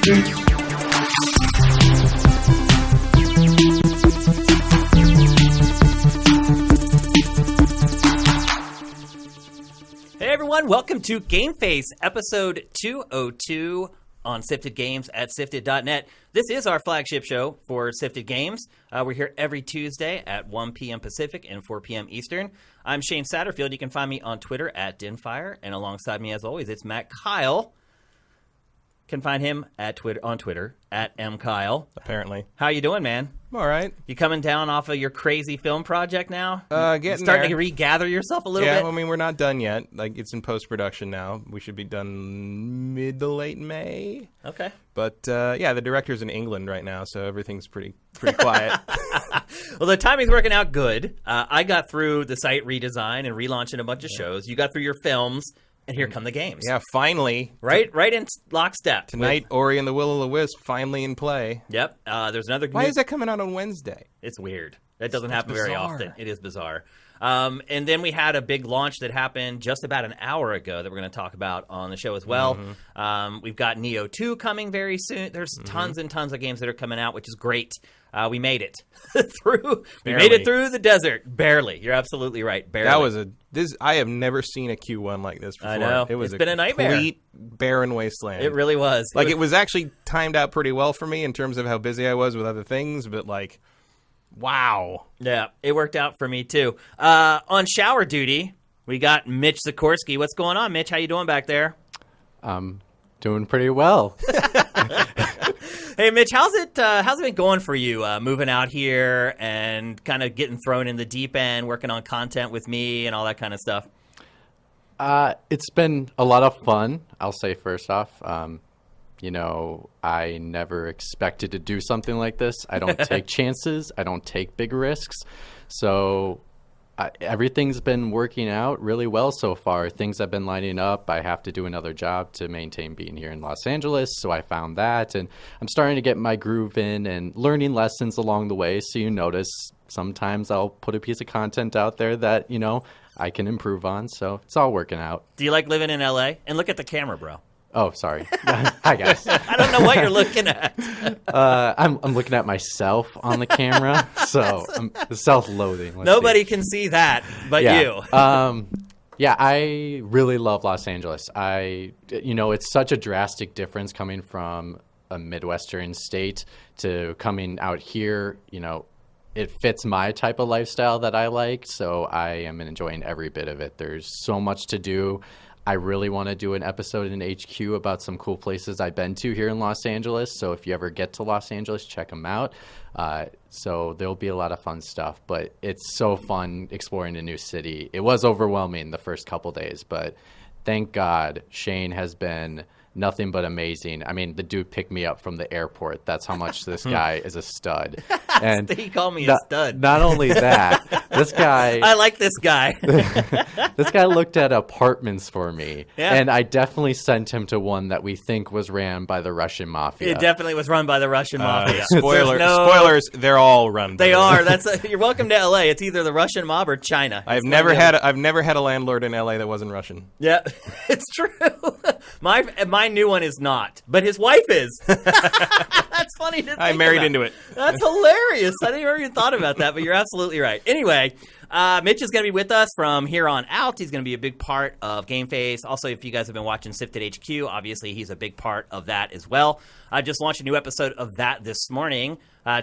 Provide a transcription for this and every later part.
Hey everyone, welcome to GameFace, episode 202 on Sifted Games at Sifted.net. This is our flagship show for Sifted Games. We're here every Tuesday at 1 p.m. Pacific and 4 p.m. Eastern. I'm Shane Satterfield. You can find me on Twitter at Dinfire, and alongside me, as always, it's Matt Kyle. Can find him on Twitter at mkyle. Apparently. How you doing, man? I'm all right. You coming down off of your crazy film project now? Getting starting there. to regather yourself a little bit? Yeah, I mean, we're not done yet. Like, it's in post-production now. We should be done mid to late May. Okay. But, yeah, the director's in England right now, so everything's pretty quiet. Well, the timing's working out good. I got through the site redesign and relaunching a bunch of shows. You got through your films. And here come the games. Yeah, finally. Right in lockstep. Tonight, Ori and the Will-O-the-Wisp finally in play. Yep. There's another... Why is that coming out on Wednesday? It's weird. That doesn't happen very often. It is bizarre. And then we had a big launch that happened just about an hour ago that we're going to talk about on the show as well. Mm-hmm. We've got Neo 2 coming very soon. There's tons and tons of games that are coming out, which is great. We made it through. We made it through the desert. Barely. You're absolutely right. Barely. I have never seen a Q1 like this before. I know. It's been a nightmare. Complete barren wasteland. It really was. It was actually timed out pretty well for me in terms of how busy I was with other things, but wow. Yeah, it worked out for me too. On shower duty, we got Mitch Sikorsky. What's going on, Mitch? How you doing back there? Doing pretty well. Hey, Mitch, how's it been going for you moving out here and kind of getting thrown in the deep end, working on content with me and all that kind of stuff? It's been a lot of fun, I'll say first off. I never expected to do something like this. I don't take chances. I don't take big risks. So everything's been working out really well so far. Things have been lining up. I have to do another job to maintain being here in Los Angeles, so I found that. And I'm starting to get my groove in and learning lessons along the way. So you notice sometimes I'll put a piece of content out there that, I can improve on. So it's all working out. Do you like living in L.A.? And look at the camera, bro. Oh, sorry. Hi, guys. I don't know what you're looking at. I'm looking at myself on the camera, so I'm self-loathing. Nobody can see that but you. Yeah, I really love Los Angeles. It's such a drastic difference coming from a Midwestern state to coming out here. It fits my type of lifestyle that I like, so I am enjoying every bit of it. There's so much to do. I really want to do an episode in HQ about some cool places I've been to here in Los Angeles. So if you ever get to Los Angeles, check them out. So there'll be a lot of fun stuff. But it's so fun exploring a new city. It was overwhelming the first couple days, but thank God Shane has been nothing but amazing. I mean, the dude picked me up from the airport. That's how much this guy is a stud. And he called me a stud. Not only that, this guy... I like this guy. This guy looked at apartments for me. Yeah. And I definitely sent him to one that we think was ran by the Russian mafia. It definitely was run by the Russian mafia. Spoilers, they're all run by You're welcome to LA. It's either the Russian mob or China. I've never had a landlord in LA that wasn't Russian. Yeah, it's true. My new one is not, but his wife is. That's funny to think I married about. into it. That's hilarious. I never even thought about that, but you're absolutely right. Anyway, Mitch is going to be with us from here on out. He's going to be a big part of GameFace. Also, if you guys have been watching Sifted HQ, obviously he's a big part of that as well. I just launched a new episode of that this morning.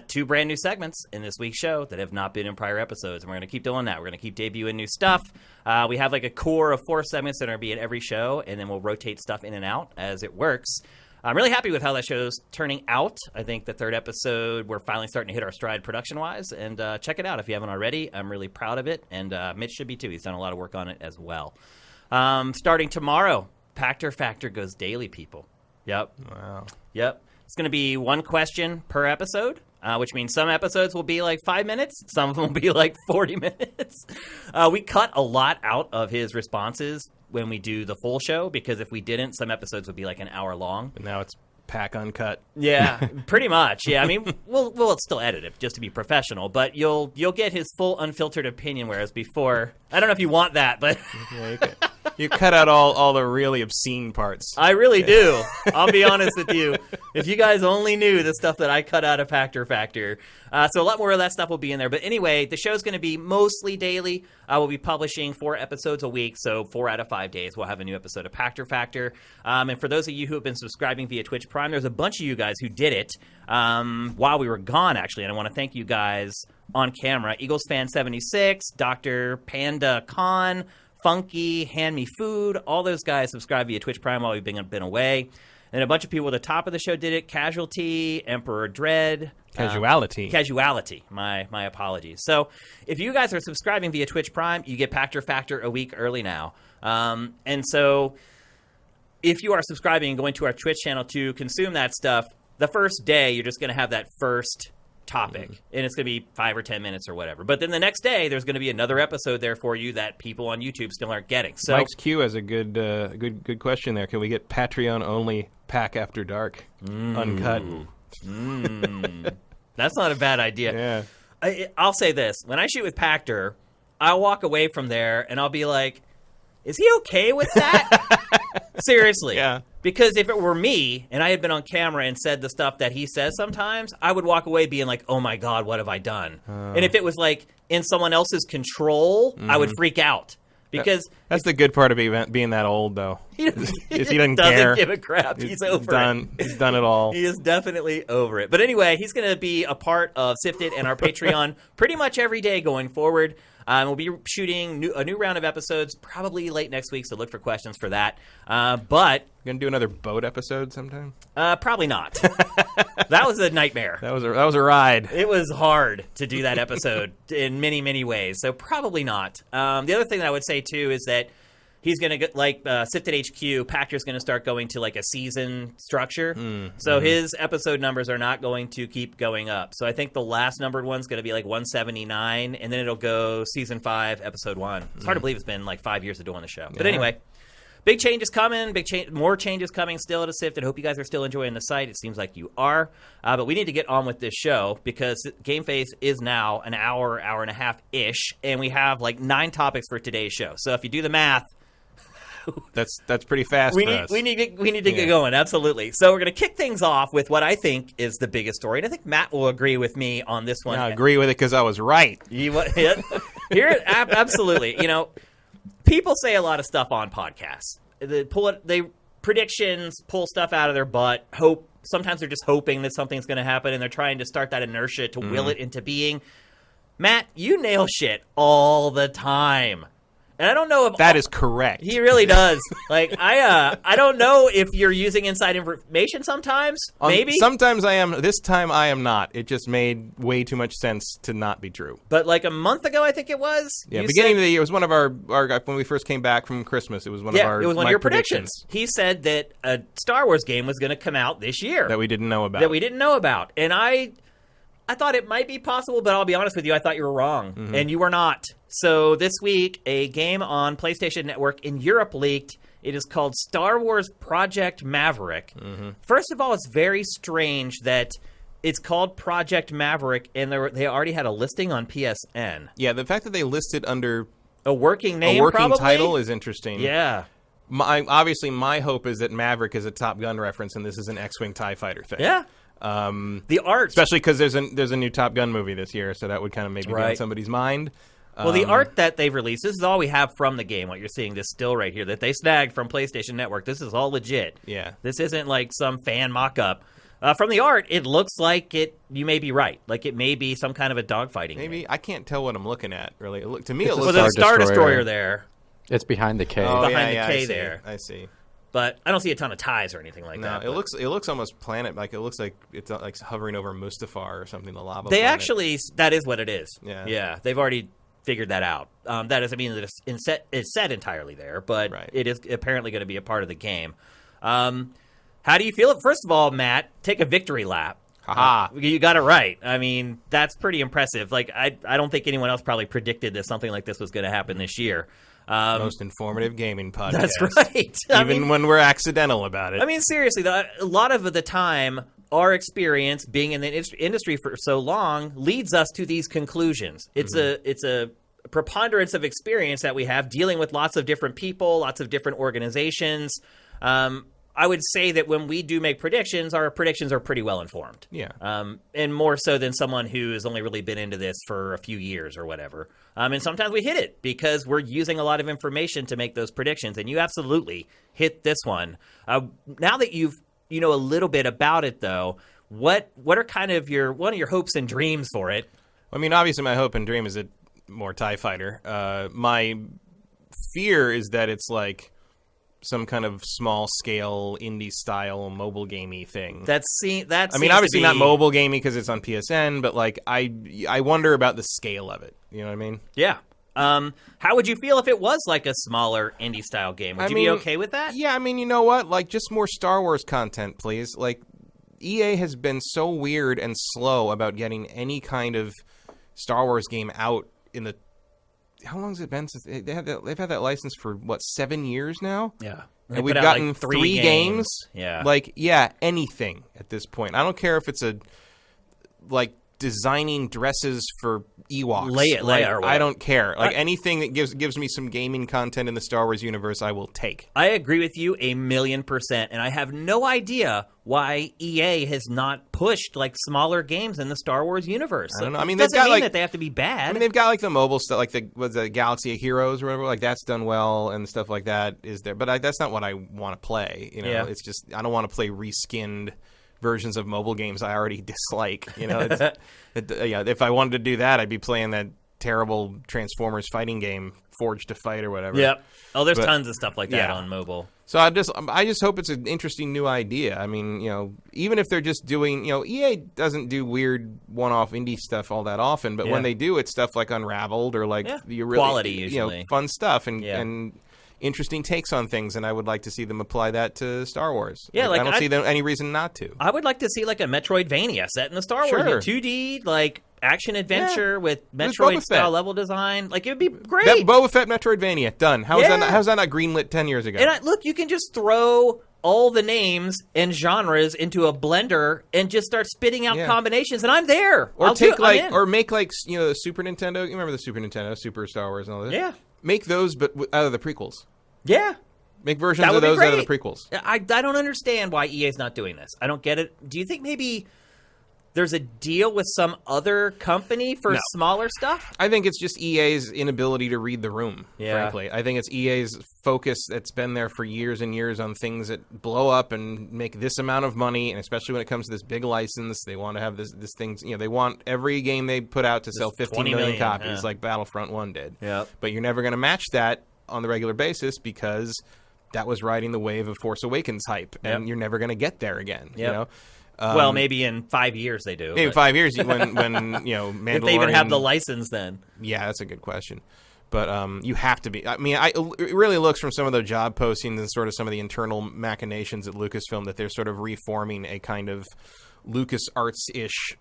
2 brand new segments in this week's show that have not been in prior episodes, and we're going to keep doing that. We're going to keep debuting new stuff. We have a core of 4 segments that are going to be in every show, and then we'll rotate stuff in and out as it works. I'm really happy with how that show's turning out. I think the 3rd episode, we're finally starting to hit our stride production-wise, and check it out if you haven't already. I'm really proud of it, and Mitch should be too. He's done a lot of work on it as well. Starting tomorrow, Pactor Factor goes daily, people. Yep. Wow. Yep. It's going to be 1 question per episode. Which means some episodes will be 5 minutes. Some of them will be 40 minutes. We cut a lot out of his responses when we do the full show, because if we didn't, some episodes would be an hour long. But now it's pack uncut. Yeah, pretty much. Yeah, I mean, we'll still edit it just to be professional, but you'll get his full unfiltered opinion, whereas before, I don't know if you want that, but... Yeah, You cut out all the really obscene parts. I really do. I'll be honest with you. If you guys only knew the stuff that I cut out of Factor. So a lot more of that stuff will be in there. But anyway, the show's going to be mostly daily. We'll be publishing 4 episodes a week. So 4 out of 5 days, we'll have a new episode of Factor. And for those of you who have been subscribing via Twitch Prime, there's a bunch of you guys who did it while we were gone, actually. And I want to thank you guys on camera. Eagles Fan 76, Dr. Panda Khan, Funky, Hand Me Food, all those guys subscribe via Twitch Prime while we've been away. And a bunch of people at the top of the show did it. Casualty, Emperor Dread. Casuality. My apologies. So if you guys are subscribing via Twitch Prime, you get Factor a week early now. And so if you are subscribing and going to our Twitch channel to consume that stuff, the first day you're just going to have that first topic, and it's going to be 5 or 10 minutes or whatever. But then the next day, there's going to be another episode there for you that people on YouTube still aren't getting. So Mike's Q has a good question there. Can we get Patreon only Pack After Dark uncut? That's not a bad idea. Yeah. I'll say this: when I shoot with Pactor, I'll walk away from there and I'll be like, "Is he okay with that?" Seriously. Yeah. Because if it were me and I had been on camera and said the stuff that he says sometimes, I would walk away being like, oh my God, what have I done? And if it was like in someone else's control, I would freak out. Because that's the good part of being that old, though. He doesn't care. Give a crap. He's over it. He's done it all. He is definitely over it. But anyway, he's going to be a part of Sifted and our Patreon pretty much every day going forward. We'll be shooting a new round of episodes probably late next week, so look for questions for that. But You're going to do another boat episode sometime? Probably not. That was a nightmare. That was a ride. It was hard to do that episode in many, many ways, so probably not. The other thing that I would say, too, is that he's going to get, like, Sifted HQ, Pactor's going to start going to, like, a season structure. So his episode numbers are not going to keep going up. So I think the last numbered one's going to be, like, 179, and then it'll go Season 5, Episode 1. It's hard to believe it's been, like, 5 years of doing the show. But anyway, big changes coming. More changes coming still to Sifted. I hope you guys are still enjoying the site. It seems like you are. But we need to get on with this show because GameFace is now an hour and a half-ish, and we have, like, 9 topics for today's show. So if you do the math, That's pretty fast for us. We need to get going, absolutely. So we're going to kick things off with what I think is the biggest story, and I think Matt will agree with me on this one. I agree with it because I was right. Absolutely. You know, people say a lot of stuff on podcasts. They predictions, pull stuff out of their butt, hope. Sometimes they're just hoping that something's going to happen, and they're trying to start that inertia to will it into being. Matt, you nail shit all the time. And I don't know if that is correct. He really does. Like I don't know if you're using inside information sometimes. Maybe sometimes I am. This time I am not. It just made way too much sense to not be true. But like a month ago, I think it was. Yeah, beginning of the year, it was one of our when we first came back from Christmas. It was one of your predictions. He said that a Star Wars game was going to come out this year that we didn't know about. And I thought it might be possible, but I'll be honest with you, I thought you were wrong, and you were not. So this week, a game on PlayStation Network in Europe leaked. It is called Star Wars Project Maverick. First of all, it's very strange that it's called Project Maverick, and they already had a listing on PSN. Yeah, the fact that they listed under a working name, a working probably? title is interesting. Yeah. Obviously, my hope is that Maverick is a Top Gun reference, and this is an X-Wing TIE fighter thing. Yeah. The art, especially because there's a new Top Gun movie this year, so that would kind of maybe be on somebody's mind. Well, the art that they've released, this is all we have from the game. What you're seeing, this still right here that they snagged from PlayStation Network. This is all legit. Yeah, this isn't like some fan mock-up. From the art, it looks like it. You may be right. Like it may be some kind of a dogfighting. Maybe I can't tell what I'm looking at. Really, to me, it looks like a Star Destroyer there. It's behind the K. Behind the K there. I see. But I don't see a ton of ties or anything like that. No, it looks almost planet like it looks like it's like hovering over Mustafar or something. The lava. They planet. Actually, that is what it is. Yeah, they've already figured that out. That doesn't mean that it's set entirely there, but it is apparently going to be a part of the game. How do you feel? First of all, Matt, take a victory lap. You got it right. I mean, that's pretty impressive. Like I don't think anyone else probably predicted that something like this was going to happen this year. Most informative gaming podcast. That's right. Even when we're accidental about it. I mean, seriously, a lot of the time, our experience being in the industry for so long leads us to these conclusions. It's a preponderance of experience that we have dealing with lots of different people, lots of different organizations, I would say that when we do make predictions, our predictions are pretty well informed. Yeah. And more so than someone who has only really been into this for a few years or whatever. And sometimes we hit it because we're using a lot of information to make those predictions. And you absolutely hit this one. Now that you know a little bit about it, though, what are kind of one of your hopes and dreams for it? I mean, obviously, my hope and dream is a more TIE fighter. My fear is that it's like some kind of small-scale indie-style mobile gamey thing. I mean, obviously not mobile gamey because it's on PSN, but like I wonder about the scale of it. You know what I mean? Yeah. How would you feel if it was like a smaller indie-style game? Would you be okay with that? Yeah, I mean, you know what? Like, just more Star Wars content, please. Like, EA has been so weird and slow about getting any kind of Star Wars game out in the... How long has it been since they've had that license for what, 7 years now? Yeah, and we've gotten like three games. Yeah, like anything at this point. I don't care if it's like designing dresses for Ewoks. Leia, I don't care. Like anything that gives me some gaming content in the Star Wars universe, I will take. I agree with you 1,000,000%, and I have no idea why EA has not pushed like smaller games in the Star Wars universe. I don't know. I mean, it doesn't got, mean like, that they have to be bad. I mean, they've got like the mobile stuff, like the Galaxy of Heroes or whatever. Like that's done well and stuff like that is there. But that's not what I want to play. You know, It's just I don't want to play reskinned versions of mobile games I already dislike. You know, if I wanted to do that, I'd be playing that terrible Transformers fighting game, Forged to Fight or whatever. Yep. Oh, there's tons of stuff like that on mobile. So I just hope it's an interesting new idea. I mean, you know, even if they're just doing, you know, EA doesn't do weird one-off indie stuff all that often, but when they do, it's stuff like Unraveled or like quality usually, you know, fun stuff and interesting takes on things, and I would like to see them apply that to Star Wars. Yeah, I don't see any reason not to. I would like to see like a Metroidvania set in the Star Wars, 2D like action adventure with Metroid style level design. Like it would be great. That Boba Fett Metroidvania done. How's that not greenlit 10 years ago? And look, you can just throw all the names and genres into a blender and just start spitting out combinations, and I'm there. Or make like you know the Super Nintendo. You remember the Super Nintendo, Super Star Wars, and all that. Yeah. Make those, but out of the prequels. Yeah. Make versions of those out of the prequels. I don't understand why EA's not doing this. I don't get it. Do you think maybe there's a deal with some other company for smaller stuff? I think it's just EA's inability to read the room, frankly. I think it's EA's focus that's been there for years and years on things that blow up and make this amount of money, and especially when it comes to this big license, they want to have this thing, you know, they want every game they put out to sell 15 million copies like Battlefront 1 did. Yep. But you're never going to match that on the regular basis because that was riding the wave of Force Awakens hype, and you're never going to get there again, you know? Well, maybe in 5 years they do. Maybe 5 years when you know, Mandalorian... If they even have the license then. Yeah, that's a good question. But you have to be... I mean, it really looks from some of the job postings and sort of some of the internal machinations at Lucasfilm that they're sort of reforming a kind of LucasArts-ish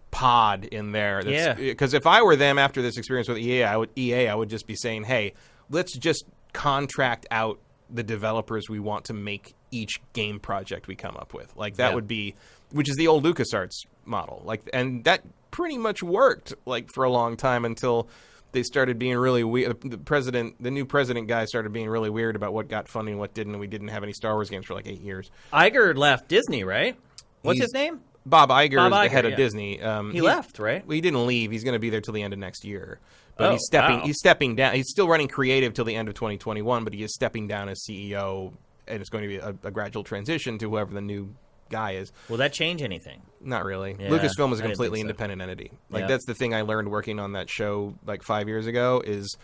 pod in there. Because if I were them after this experience with EA, I would just be saying, hey, let's just contract out the developers we want to make each game project we come up with. Like that would be, which is the old LucasArts model. Like, and that pretty much worked like for a long time until they started being really weird. The new president guy started being really weird about what got funding and what didn't. And we didn't have any Star Wars games for like 8 years. Iger left Disney, right? What's his name? Bob Iger is the head of Disney. He left, right? Well, he didn't leave. He's going to be there till the end of next year. But he's stepping down. He's still running creative till the end of 2021, but he is stepping down as CEO, and it's going to be a gradual transition to whoever the new guy is. Will that change anything? Not really. Yeah, Lucasfilm is a completely independent entity. Like that's the thing I learned working on that show like 5 years ago is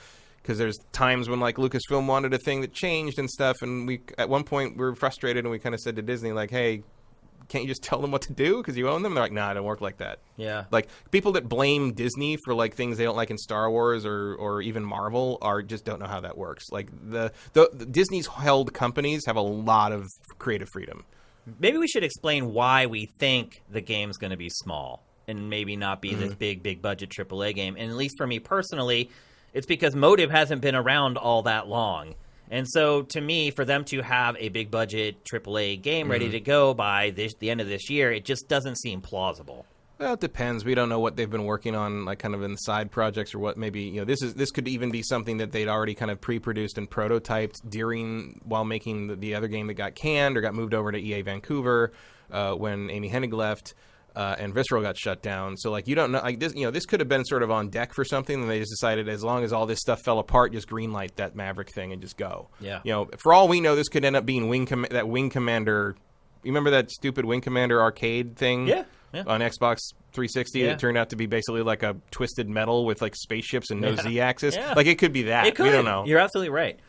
because there's times when like Lucasfilm wanted a thing that changed and stuff, and we at one point we were frustrated and we kind of said to Disney like, hey, can't you just tell them what to do because you own them? And they're like, nah, it don't work like that. Yeah. Like people that blame Disney for like things they don't like in Star Wars or even Marvel just don't know how that works. Like the Disney's held companies have a lot of creative freedom. Maybe we should explain why we think the game's going to be small and maybe not be this big budget AAA game. And at least for me personally, it's because Motive hasn't been around all that long. And so, to me, for them to have a big-budget AAA game ready to go by the end of this year, it just doesn't seem plausible. Well, it depends. We don't know what they've been working on, like kind of in side projects or what. Maybe this could even be something that they'd already kind of pre-produced and prototyped while making the other game that got canned or got moved over to EA Vancouver when Amy Hennig left. And Visceral got shut down. So, like, you don't know. Like this, this could have been sort of on deck for something, and they just decided, as long as all this stuff fell apart, just greenlight that Maverick thing and just go. Yeah. For all we know, this could end up being that Wing Commander. You remember that stupid Wing Commander arcade thing? Yeah. On Xbox 360, that turned out to be basically like a twisted metal with like spaceships and no Z-axis. Yeah. Like, it could be that. It could. We don't know. You're absolutely right.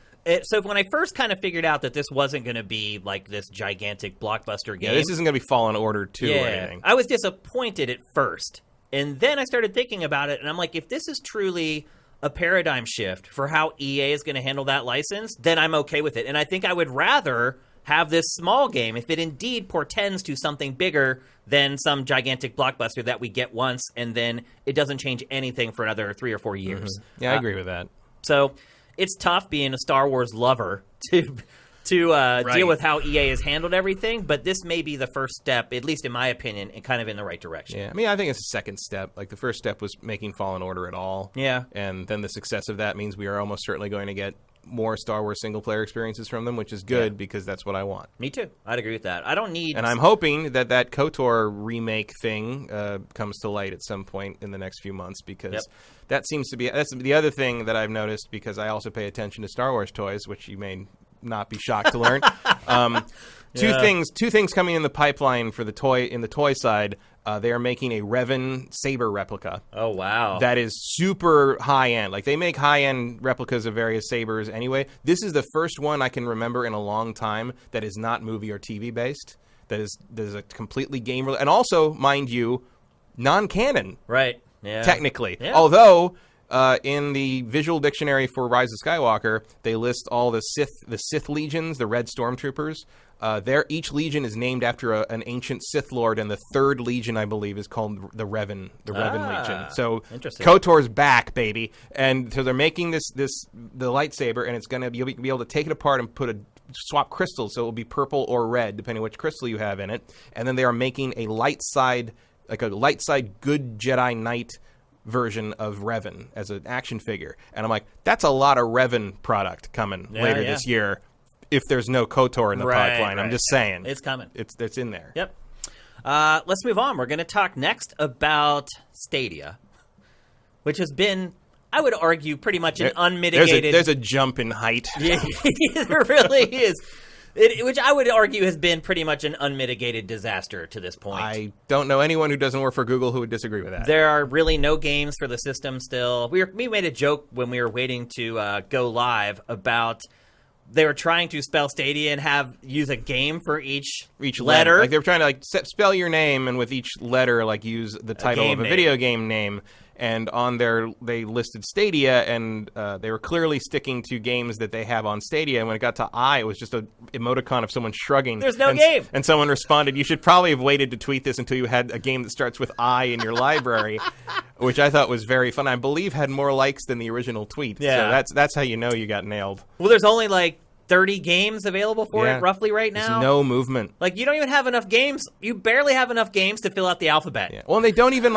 So when I first kind of figured out that this wasn't going to be like this gigantic blockbuster game, this isn't going to be Fallen Order 2 or anything. I was disappointed at first, and then I started thinking about it, and I'm like, if this is truly a paradigm shift for how EA is going to handle that license, then I'm okay with it. And I think I would rather have this small game if it indeed portends to something bigger than some gigantic blockbuster that we get once, and then it doesn't change anything for another 3 or 4 years. Mm-hmm. Yeah, I agree with that. So it's tough being a Star Wars lover to deal with how EA has handled everything, but this may be the first step, at least in my opinion, and kind of in the right direction. Yeah, I mean, I think it's a second step. Like, the first step was making Fallen Order at all. Yeah. And then the success of that means we are almost certainly going to get more Star Wars single-player experiences from them, which is good because that's what I want. Me too. I'd agree with that. I don't need... And I'm hoping that KOTOR remake thing comes to light at some point in the next few months, because that seems to be... That's the other thing that I've noticed, because I also pay attention to Star Wars toys, which you may not be shocked to learn. Two things coming in the pipeline for the toy side. They are making a Revan saber replica. Oh, wow. That is super high-end. Like, they make high-end replicas of various sabers anyway. This is the first one I can remember in a long time that is not movie or TV-based. That is a completely game... And also, mind you, non-canon. Right. Yeah. Technically. Yeah. Although... in the visual dictionary for Rise of Skywalker, they list all the Sith legions, the Red Stormtroopers. Each legion is named after an ancient Sith Lord, and the third legion, I believe, is called the Revan Legion. So KOTOR's back, baby, and so they're making the lightsaber, and it's gonna you'll be able to take it apart and swap crystals, so it will be purple or red depending on which crystal you have in it. And then they are making a light side good Jedi Knight version of Revan as an action figure, and I'm like, that's a lot of Revan product coming later this year if there's no KOTOR in the pipeline. I'm just saying, it's coming. It's in there. Yep. Let's move on. We're going to talk next about Stadia, which has been, I would argue, pretty much an unmitigated... There's a jump in height. Yeah, it really is. Which I would argue has been pretty much an unmitigated disaster to this point. I don't know anyone who doesn't work for Google who would disagree with that. There are really no games for the system still. We made a joke when we were waiting to go live about they were trying to spell Stadia and use a game for each letter. Like, they were trying to spell your name, and with each letter use the title of a video game name. And on there, they listed Stadia, and they were clearly sticking to games that they have on Stadia. And when it got to I, it was just an emoticon of someone shrugging. There's no game. And someone responded, you should probably have waited to tweet this until you had a game that starts with I in your library, which I thought was very fun. I believe had more likes than the original tweet. Yeah. So that's how you know you got nailed. Well, there's only 30 games available for it roughly right now. There's no movement. You don't even have enough games. You barely have enough games to fill out the alphabet. Yeah. Well, and they don't even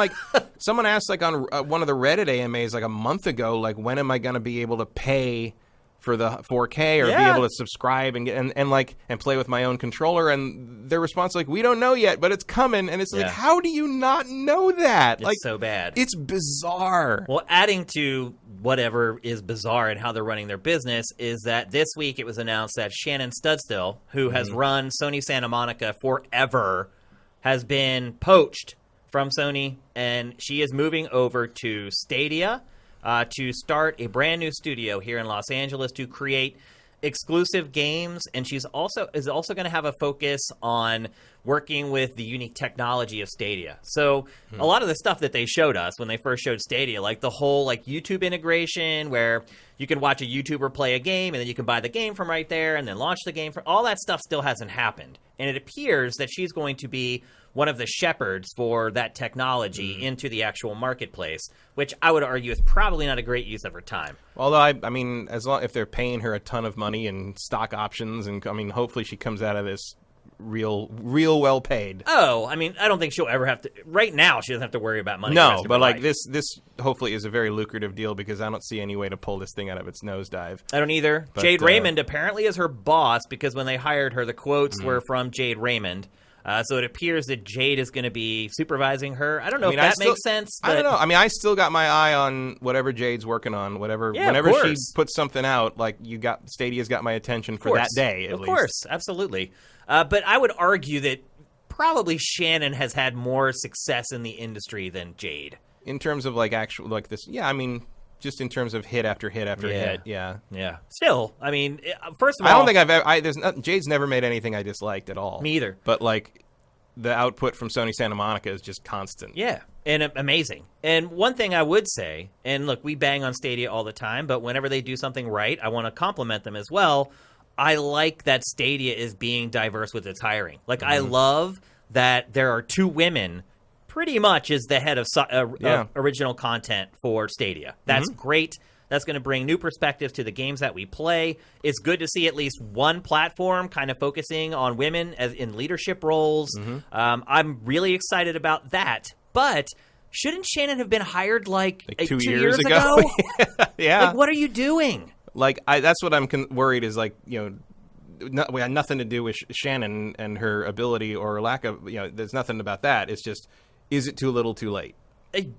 someone asked on one of the Reddit AMAs a month ago, when am I going to be able to pay for the 4K or be able to subscribe and play with my own controller? And their response we don't know yet, but it's coming. And it's how do you not know that? It's so bad. It's bizarre. Well, adding to whatever is bizarre and how they're running their business is that this week it was announced that Shannon Studstill, who has run Sony Santa Monica forever, has been poached from Sony, and she is moving over to Stadia to start a brand new studio here in Los Angeles to create exclusive games, and she's also going to have a focus on working with the unique technology of Stadia. So a lot of the stuff that they showed us when they first showed Stadia, the whole YouTube integration where you can watch a YouTuber play a game and then you can buy the game from right there and then launch the game, all that stuff still hasn't happened. And it appears that she's going to be one of the shepherds for that technology into the actual marketplace, which I would argue is probably not a great use of her time. Although, I mean, if they're paying her a ton of money and stock options, and hopefully she comes out of this real well paid. Oh, I mean, I don't think she'll ever have to. Right now, she doesn't have to worry about money. No, but like this hopefully is a very lucrative deal because I don't see any way to pull this thing out of its nosedive. I don't either. But, Jade Raymond apparently is her boss because when they hired her, the quotes were from Jade Raymond. So it appears that Jade is going to be supervising her. I don't know if that makes sense. But... I don't know. I mean, I still got my eye on whatever Jade's working on. Whenever she puts something out, like Stadia's got my attention for that day. At least. Of course, absolutely. But I would argue that probably Shannon has had more success in the industry than Jade in terms of like actual like this. Yeah, I mean. Just in terms of hit after hit after hit, yeah. Still, I mean, first of all, I don't think I've ever. Jade's never made anything I disliked at all. Me either. But like, the output from Sony Santa Monica is just constant. Yeah, and amazing. And one thing I would say, and look, we bang on Stadia all the time, but whenever they do something right, I want to compliment them as well. I like that Stadia is being diverse with its hiring. Like, I love that there are 2 women. Pretty much is the head of original content for Stadia. That's great. That's going to bring new perspectives to the games that we play. It's good to see at least one platform kind of focusing on women as in leadership roles. I'm really excited about that. But shouldn't Shannon have been hired like 2 years ago? Yeah. Like, what are you doing? Like, that's what I'm worried is like, we had nothing to do with Shannon and her ability or lack of, there's nothing about that. It's just... Is it too little, too late?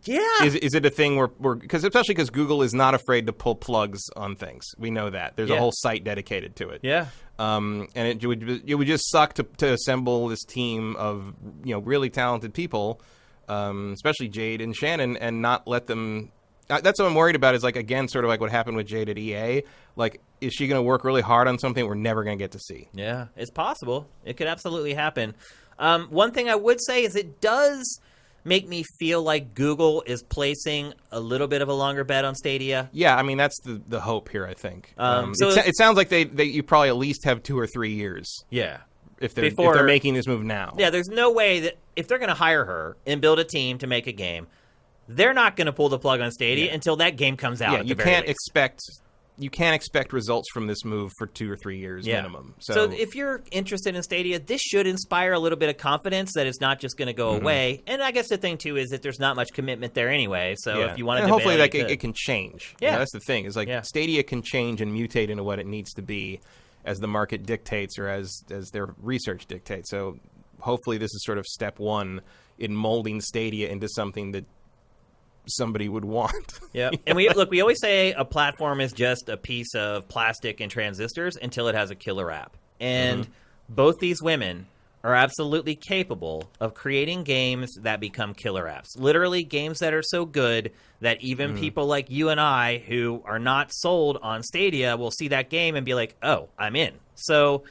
Yeah. Is it a thing where especially because Google is not afraid to pull plugs on things. We know that. There's a whole site dedicated to it. Yeah. And it would just suck to assemble this team of really talented people, especially Jade and Shannon, and not let them. That's what I'm worried about. Is like again, sort of like what happened with Jade at EA. Like, is she going to work really hard on something we're never going to get to see? Yeah, it's possible. It could absolutely happen. One thing I would say is it does make me feel like Google is placing a little bit of a longer bet on Stadia. Yeah, I mean, that's the hope here, I think. It sounds like you probably at least have 2 or 3 years. Yeah. If they're making this move now. Yeah, there's no way that if they're going to hire her and build a team to make a game, they're not going to pull the plug on Stadia until that game comes out. Yeah, you can't expect results from this move for 2 or 3 years minimum. So if you're interested in Stadia, this should inspire a little bit of confidence that it's not just going to go away. And I guess the thing, too, is that there's not much commitment there anyway. So if you want to hopefully it can change. Yeah. That's the thing. Is like Stadia can change and mutate into what it needs to be as the market dictates or as their research dictates. So hopefully this is sort of step 1 in molding Stadia into something that somebody would want. Yeah. And we always say a platform is just a piece of plastic and transistors until it has a killer app. And both these women are absolutely capable of creating games that become killer apps. Literally games that are so good that even people like you and I who are not sold on Stadia will see that game and be like, "Oh, I'm in." So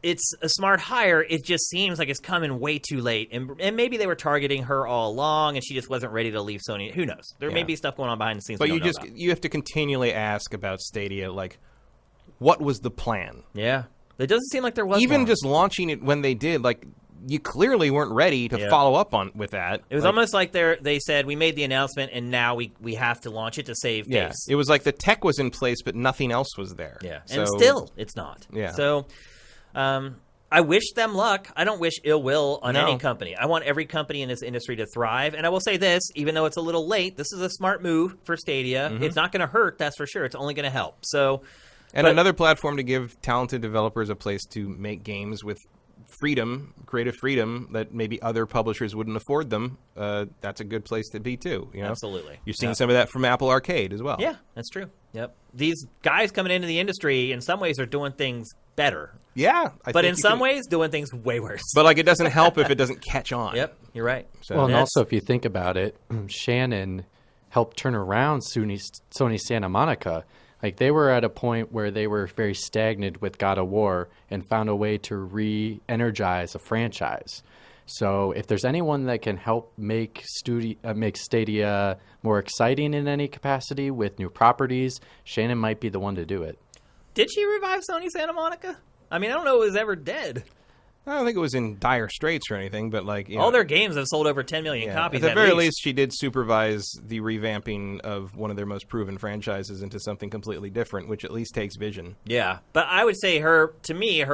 it's a smart hire. It just seems like it's coming way too late. And maybe they were targeting her all along and she just wasn't ready to leave Sony. Who knows? There may be stuff going on behind the scenes. But you have to continually ask about Stadia, like, what was the plan? Yeah. It doesn't seem like there was Even one. Just launching it when they did, like, you clearly weren't ready to follow up with that. It was almost like they said, we made the announcement and now we have to launch it to save face. It was like the tech was in place, but nothing else was there. Yeah. And still, it's not. Yeah. So... I wish them luck. I don't wish ill will on any company. I want every company in this industry to thrive. And I will say this, even though it's a little late, this is a smart move for Stadia. It's not going to hurt, that's for sure. It's only going to help. And another platform to give talented developers a place to make games with freedom, creative freedom that maybe other publishers wouldn't afford them. That's a good place to be too. Absolutely. You've seen some of that from Apple Arcade as well. Yeah, that's true. Yep. These guys coming into the industry in some ways are doing things better. Yeah. But in some ways doing things way worse. But like it doesn't help if it doesn't catch on. Yep, you're right. So. Well, and also if you think about it, Shannon helped turn around Sony Santa Monica. Like they were at a point where they were very stagnant with God of War and found a way to re-energize a franchise. So if there's anyone that can help make Stadia more exciting in any capacity with new properties, Shannon might be the one to do it. Did she revive Sony Santa Monica? I mean, I don't know it was ever dead. I don't think it was in dire straits or anything, but like all their games have sold over 10 million copies. At the very least, she did supervise the revamping of one of their most proven franchises into something completely different, which at least takes vision. Yeah, but I would say her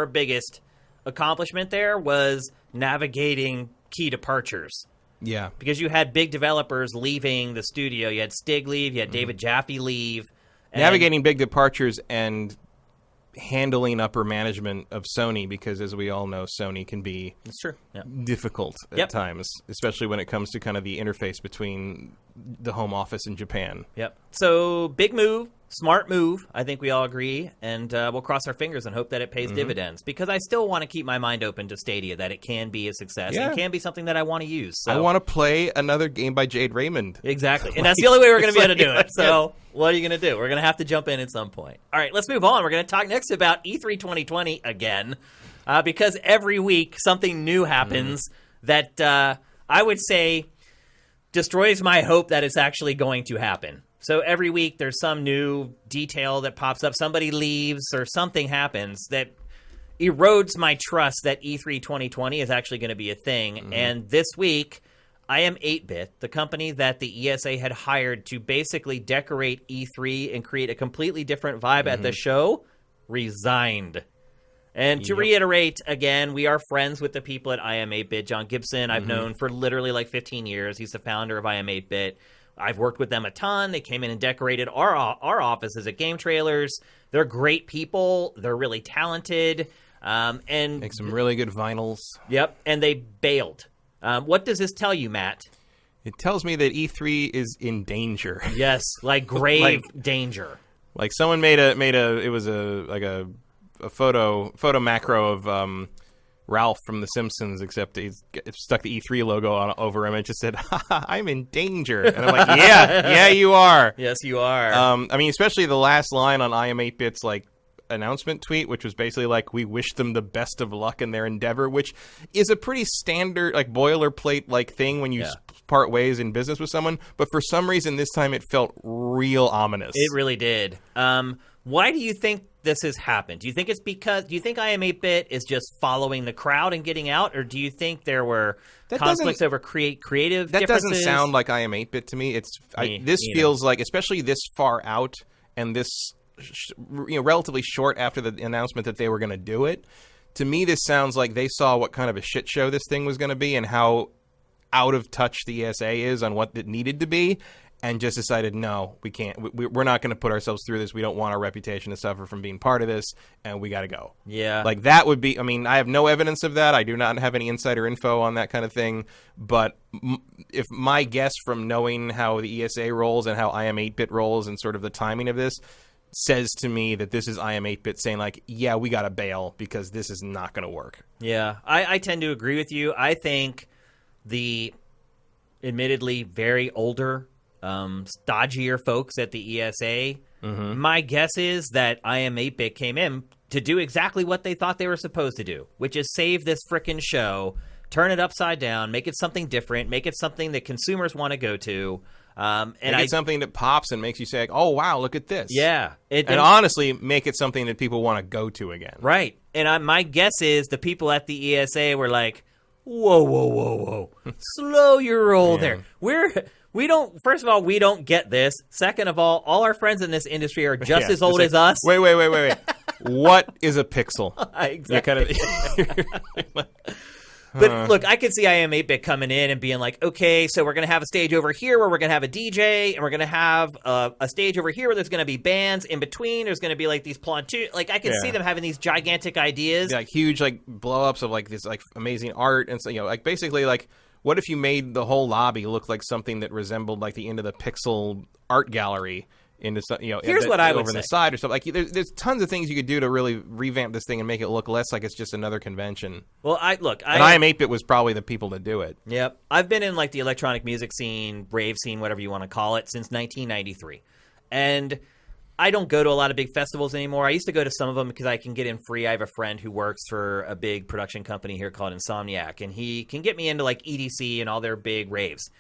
biggest accomplishment there was navigating key departures. Yeah. Because you had big developers leaving the studio. You had Stig leave. You had David Jaffe leave. Navigating big departures and handling upper management of Sony, because as we all know, Sony can be difficult at times, especially when it comes to kind of the interface between the home office and Japan. Yep. So big move, smart move, I think we all agree, and we'll cross our fingers and hope that it pays dividends, because I still want to keep my mind open to Stadia, that it can be a success. It can be something that I want to use. So. I want to play another game by Jade Raymond. Exactly. And that's the only way we're going to be able to do it. So what are you going to do? We're going to have to jump in at some point. All right, let's move on. We're going to talk next about E3 2020 again, because every week something new happens that I would say destroys my hope that it's actually going to happen. So every week there's some new detail that pops up. Somebody leaves or something happens that erodes my trust that E3 2020 is actually going to be a thing. And this week, I Am 8-Bit, the company that the ESA had hired to basically decorate E3 and create a completely different vibe at the show, resigned. And to reiterate, again, we are friends with the people at I Am 8-Bit. John Gibson, I've known for literally like 15 years. He's the founder of I Am 8-Bit. I've worked with them a ton. They came in and decorated our offices at Game Trailers. They're great people. They're really talented. And make some really good vinyls. Yep, and they bailed. What does this tell you, Matt? It tells me that E3 is in danger. Yes, like grave danger. Like someone made a photo macro of Ralph from The Simpsons, except he's stuck the E3 logo over him and just said, I'm in danger. And I'm like, yeah, you are. Yes, you are. I mean, especially the last line on I Am 8-Bit's like announcement tweet, which was basically like, we wish them the best of luck in their endeavor, which is a pretty standard, like boilerplate like thing when you part ways in business with someone. But for some reason, this time it felt real ominous. It really did. Why do you think this has happened? Do you think I Am 8-Bit is just following the crowd and getting out, or do you think there were conflicts over creative that differences? Doesn't sound like I Am 8-Bit to me. This feels like, especially this far out and this relatively short after the announcement that they were going to do it, to me this sounds like they saw what kind of a shit show this thing was going to be and how out of touch the ESA is on what it needed to be, and just decided, no, we can't. We're not going to put ourselves through this. We don't want our reputation to suffer from being part of this, and we got to go. Yeah. Like, that would be, I mean, I have no evidence of that. I do not have any insider info on that kind of thing. But if my guess from knowing how the ESA rolls and how I Am 8-Bit rolls and sort of the timing of this says to me that this is I Am 8-Bit saying, like, yeah, we got to bail because this is not going to work. Yeah. I tend to agree with you. I think the admittedly very older, stodgier folks at the ESA, my guess is that I Am 8-Bit came in to do exactly what they thought they were supposed to do, which is save this frickin' show, turn it upside down, make it something different, make it something that consumers want to go to. And make it something that pops and makes you say, oh, wow, look at this. Yeah. And honestly, make it something that people want to go to again. Right. And my guess is the people at the ESA were like, whoa. Slow your roll there. We don't, first of all, we don't get this. Second of all our friends in this industry are just as old as us. Wait. What is a pixel? Exactly. But look, I could see I Am 8-Bit coming in and being like, okay, so we're going to have a stage over here where we're going to have a DJ, and we're going to have a stage over here where there's going to be bands. In between, there's going to be like these platoons. Like, I can see them having these gigantic ideas. Yeah, like huge like blow-ups of like this like amazing art. And so, like basically like, what if you made the whole lobby look like something that resembled like the end of the Pixel art gallery? Into here's what I would over say. The side or something. Like there's tons of things you could do to really revamp this thing and make it look less like it's just another convention. Well, I Am 8-Bit was probably the people to do it. Yep, I've been in like the electronic music scene, rave scene, whatever you want to call it, since 1993, and I don't go to a lot of big festivals anymore. I used to go to some of them because I can get in free. I have a friend who works for a big production company here called Insomniac, and he can get me into like EDC and all their big raves.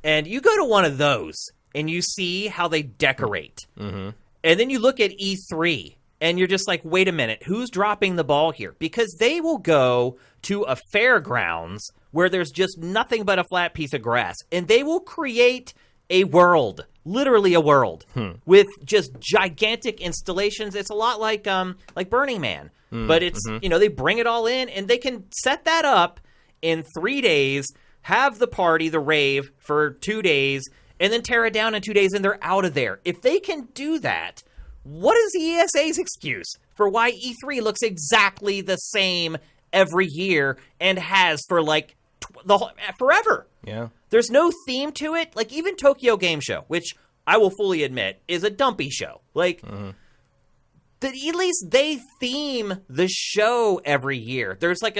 And you go to one of those, and you see how they decorate. And then you look at E3, and you're just like, wait a minute, who's dropping the ball here? Because they will go to a fairgrounds where there's just nothing but a flat piece of grass, and they will create a world literally a world with just gigantic installations. It's a lot like Burning Man, but it's they bring it all in and they can set that up in 3 days, have the party, the rave for 2 days, and then tear it down in 2 days, and they're out of there. If they can do that, what is the ESA's excuse for why E3 looks exactly the same every year and has for like forever? Yeah. There's no theme to it. Like even Tokyo Game Show, which I will fully admit is a dumpy show. Like at least they theme the show every year. There's like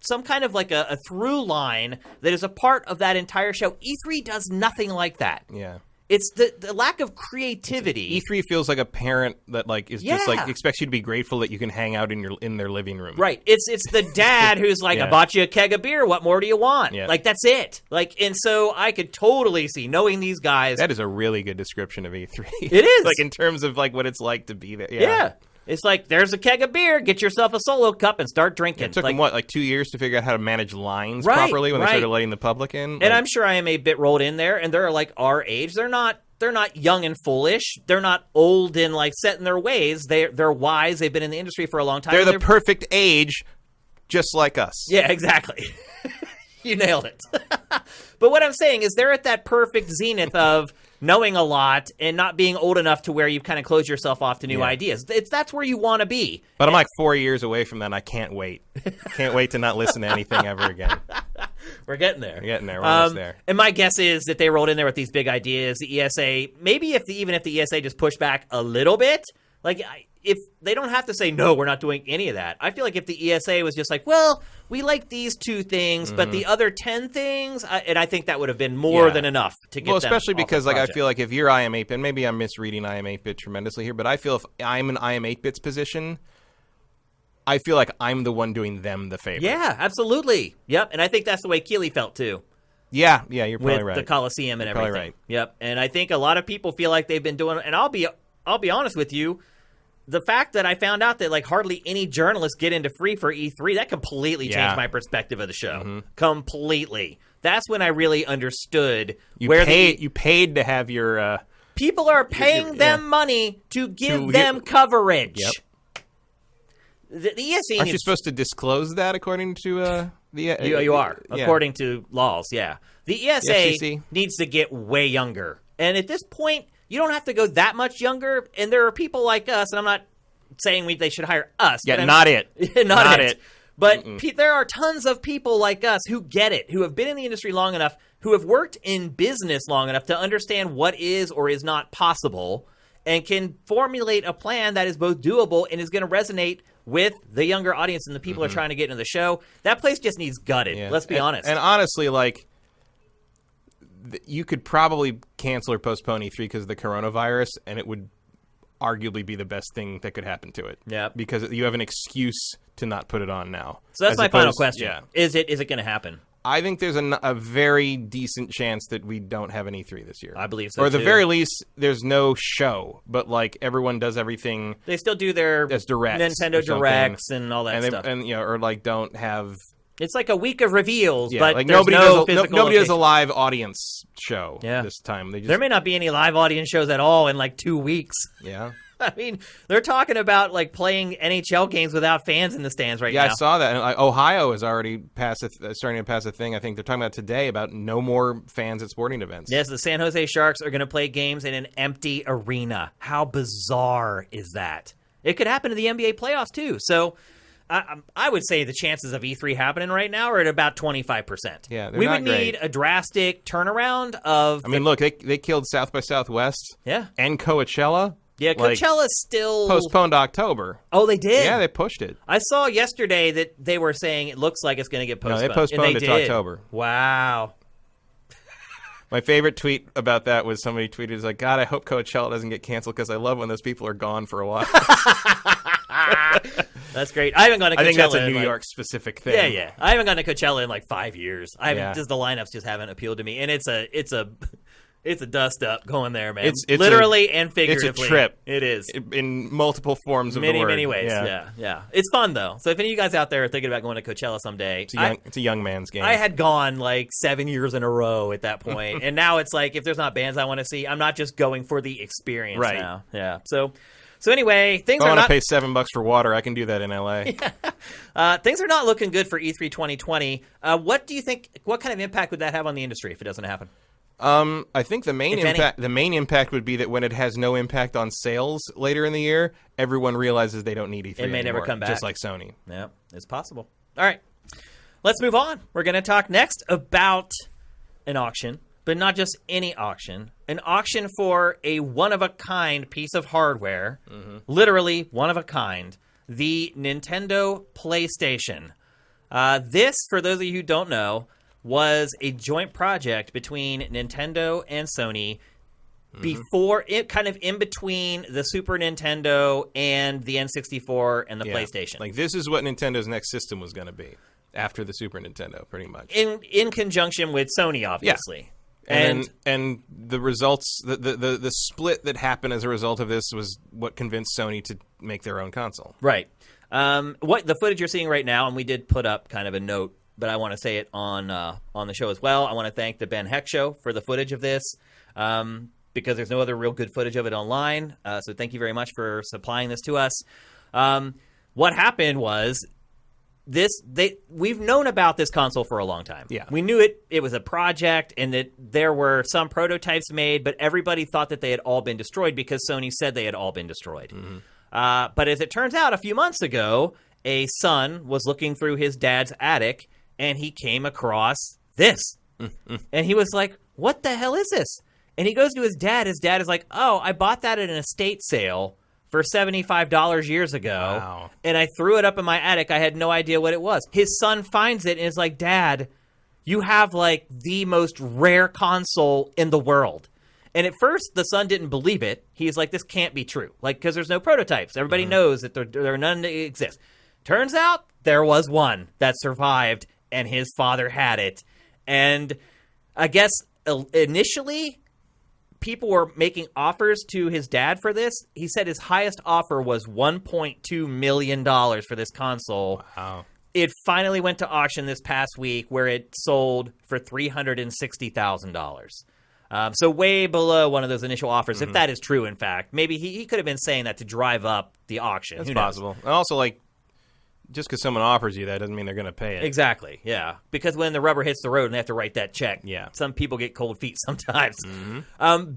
some kind of like a through line that is a part of that entire show. E3 does nothing like that. Yeah. It's the lack of creativity. E3 feels like a parent that like is just like expects you to be grateful that you can hang out in their living room. Right. It's the dad who's like, I bought you a keg of beer. What more do you want? Yeah. Like that's it. Like, and so I could totally see knowing these guys. That is a really good description of E3. It is. Like in terms of like what it's like to be there. Yeah. It's like, there's a keg of beer, get yourself a solo cup and start drinking. It took them, like 2 years to figure out how to manage lines Right, properly when they right. started letting the public in? And I'm sure I am a bit rolled in there, and they're like our age. They're not young and foolish. They're not old and like set in their ways. They're wise. They've been in the industry for a long time. They're the perfect age, just like us. Yeah, exactly. You nailed it. But what I'm saying is they're at that perfect zenith of knowing a lot and not being old enough to where you've kind of closed yourself off to new ideas. That's where you want to be. But I'm like 4 years away from that, and I can't wait. Can't wait to not listen to anything ever again. We're getting there. We're getting there. We're almost there. And my guess is that they rolled in there with these big ideas. The ESA, maybe even if the ESA just pushed back a little bit, like if they don't have to say, no, we're not doing any of that. I feel like if the ESA was just like, well, we like these 2 things, but the other 10 things, and I think that would have been more than enough to get them especially off because the like I project. feel like if you're I Am 8-Bit, and maybe I'm misreading I Am 8-Bit tremendously here, but I feel if I'm in I Am 8-Bit's position, I feel like I'm the one doing them the favor. Yeah, absolutely. Yep, and I think that's the way Keeley felt too. Yeah, you're probably with right. the Coliseum and You're everything. probably right. Yep, and I think a lot of people feel like they've been doing. And I'll be honest with you, the fact that I found out that like hardly any journalists get into free for E3, that completely changed my perspective of the show. Completely. That's when I really understood You where paid to have your people are paying them money to give them coverage. Yep. The ESA Aren't you supposed to disclose that according to the you are according to laws. Yeah, the ESA FCC needs to get way younger, and at this point, you don't have to go that much younger. And there are people like us, and I'm not saying they should hire us. Yeah, but not it. not it. But there are tons of people like us who get it, who have been in the industry long enough, who have worked in business long enough to understand what is or is not possible, and can formulate a plan that is both doable and is going to resonate with the younger audience and the people who are trying to get into the show. That place just needs gutted. Yeah. Let's be honest. And honestly, like, you could probably cancel or postpone E3 because of the coronavirus, and it would arguably be the best thing that could happen to it. Yeah. Because you have an excuse to not put it on now. So that's As my final opposed- question. Yeah. Is it going to happen? I think there's a very decent chance that we don't have an E3 this year. I believe so, Or at the too. very least, there's no show, but like everyone does everything They still do their as directs or Nintendo something. Directs and all that and stuff. or like don't have It's like a week of reveals, yeah, but like there's nobody no does physical nobody does a location. live audience show Yeah. this time. They just There may not be any live audience shows at all in like 2 weeks. yeah. I mean, they're talking about like playing NHL games without fans in the stands right Yeah, now. I saw that. And like, Ohio is already starting to pass a thing. I think they're talking about today about no more fans at sporting events. Yes, the San Jose Sharks are going to play games in an empty arena. How bizarre is that? It could happen to the NBA playoffs too. So I would say the chances of E3 happening right now are at about 25%. Yeah, they're we not would need great. a drastic turnaround of. I mean, look, they killed South by Southwest Yeah. and Coachella. Yeah, like, Coachella's still postponed to October. Oh, they did. Yeah, they pushed it. I saw yesterday that they were saying it looks like it's going to get No, postponed. they postponed and it to did. October. Wow. My favorite tweet about that was somebody tweeted, like, God, I hope Coachella doesn't get canceled because I love when those people are gone for a while. That's great. I haven't gone to Coachella. I think that's a in, New like, York specific thing. Yeah. I haven't gone to Coachella in like 5 years. I haven't, Yeah. just the lineups just haven't appealed to me, and it's a It's a dust up going there, man. It's literally and figuratively. It's a trip. It is. In multiple forms of the word. Many ways. Yeah. It's fun, though. So if any of you guys out there are thinking about going to Coachella someday, it's a young man's game. I had gone like 7 years in a row at that point. And now it's like, if there's not bands I want to see, I'm not just going for the experience now. Yeah. So anyway, things if I are want not... to pay $7 for water, I can do that in LA. Things are not looking good for E3 2020. What do you think, what kind of impact would that have on the industry if it doesn't happen? I think the main impact would be that when it has no impact on sales later in the year, everyone realizes they don't need E3 It may anymore, never come back. just like Sony. Yeah, it's possible. All right, let's move on. We're going to talk next about an auction, but not just any auction. An auction for a one-of-a-kind piece of hardware, literally one-of-a-kind, the Nintendo PlayStation. This, for those of you who don't know, was a joint project between Nintendo and Sony before it, kind of in between the Super Nintendo and the N64 and the PlayStation. Like, this is what Nintendo's next system was going to be after the Super Nintendo, pretty much. In conjunction with Sony, obviously. Yeah. And the results, the split that happened as a result of this was what convinced Sony to make their own console. Right. What the footage you're seeing right now, and we did put up kind of a note, but I want to say it on the show as well. I want to thank the Ben Heck Show for the footage of this, because there's no other real good footage of it online. So thank you very much for supplying this to us. What happened was we've known about this console for a long time. Yeah. We knew it was a project and that there were some prototypes made, but everybody thought that they had all been destroyed because Sony said they had all been destroyed. But as it turns out, a few months ago, a son was looking through his dad's attic, and he came across this. And he was like, what the hell is this? And he goes to his dad. His dad is like, oh, I bought that at an estate sale for $75 years ago. Wow. And I threw it up in my attic. I had no idea what it was. His son finds it and is like, Dad, you have like the most rare console in the world. And at first, the son didn't believe it. He's like, this can't be true. Like, because there's no prototypes. Everybody knows that there are none that exist. Turns out there was one that survived, and his father had it. And I guess initially, people were making offers to his dad for this. He said his highest offer was $1.2 million for this console. Wow. It finally went to auction this past week, where it sold for $360,000. So way below one of those initial offers, if that is true, in fact. Maybe he could have been saying that to drive up the auction. That's Who knows? possible. And also, like, just because someone offers you that doesn't mean they're going to pay it. Exactly, yeah. Because when the rubber hits the road and they have to write that check, Yeah. some people get cold feet sometimes. And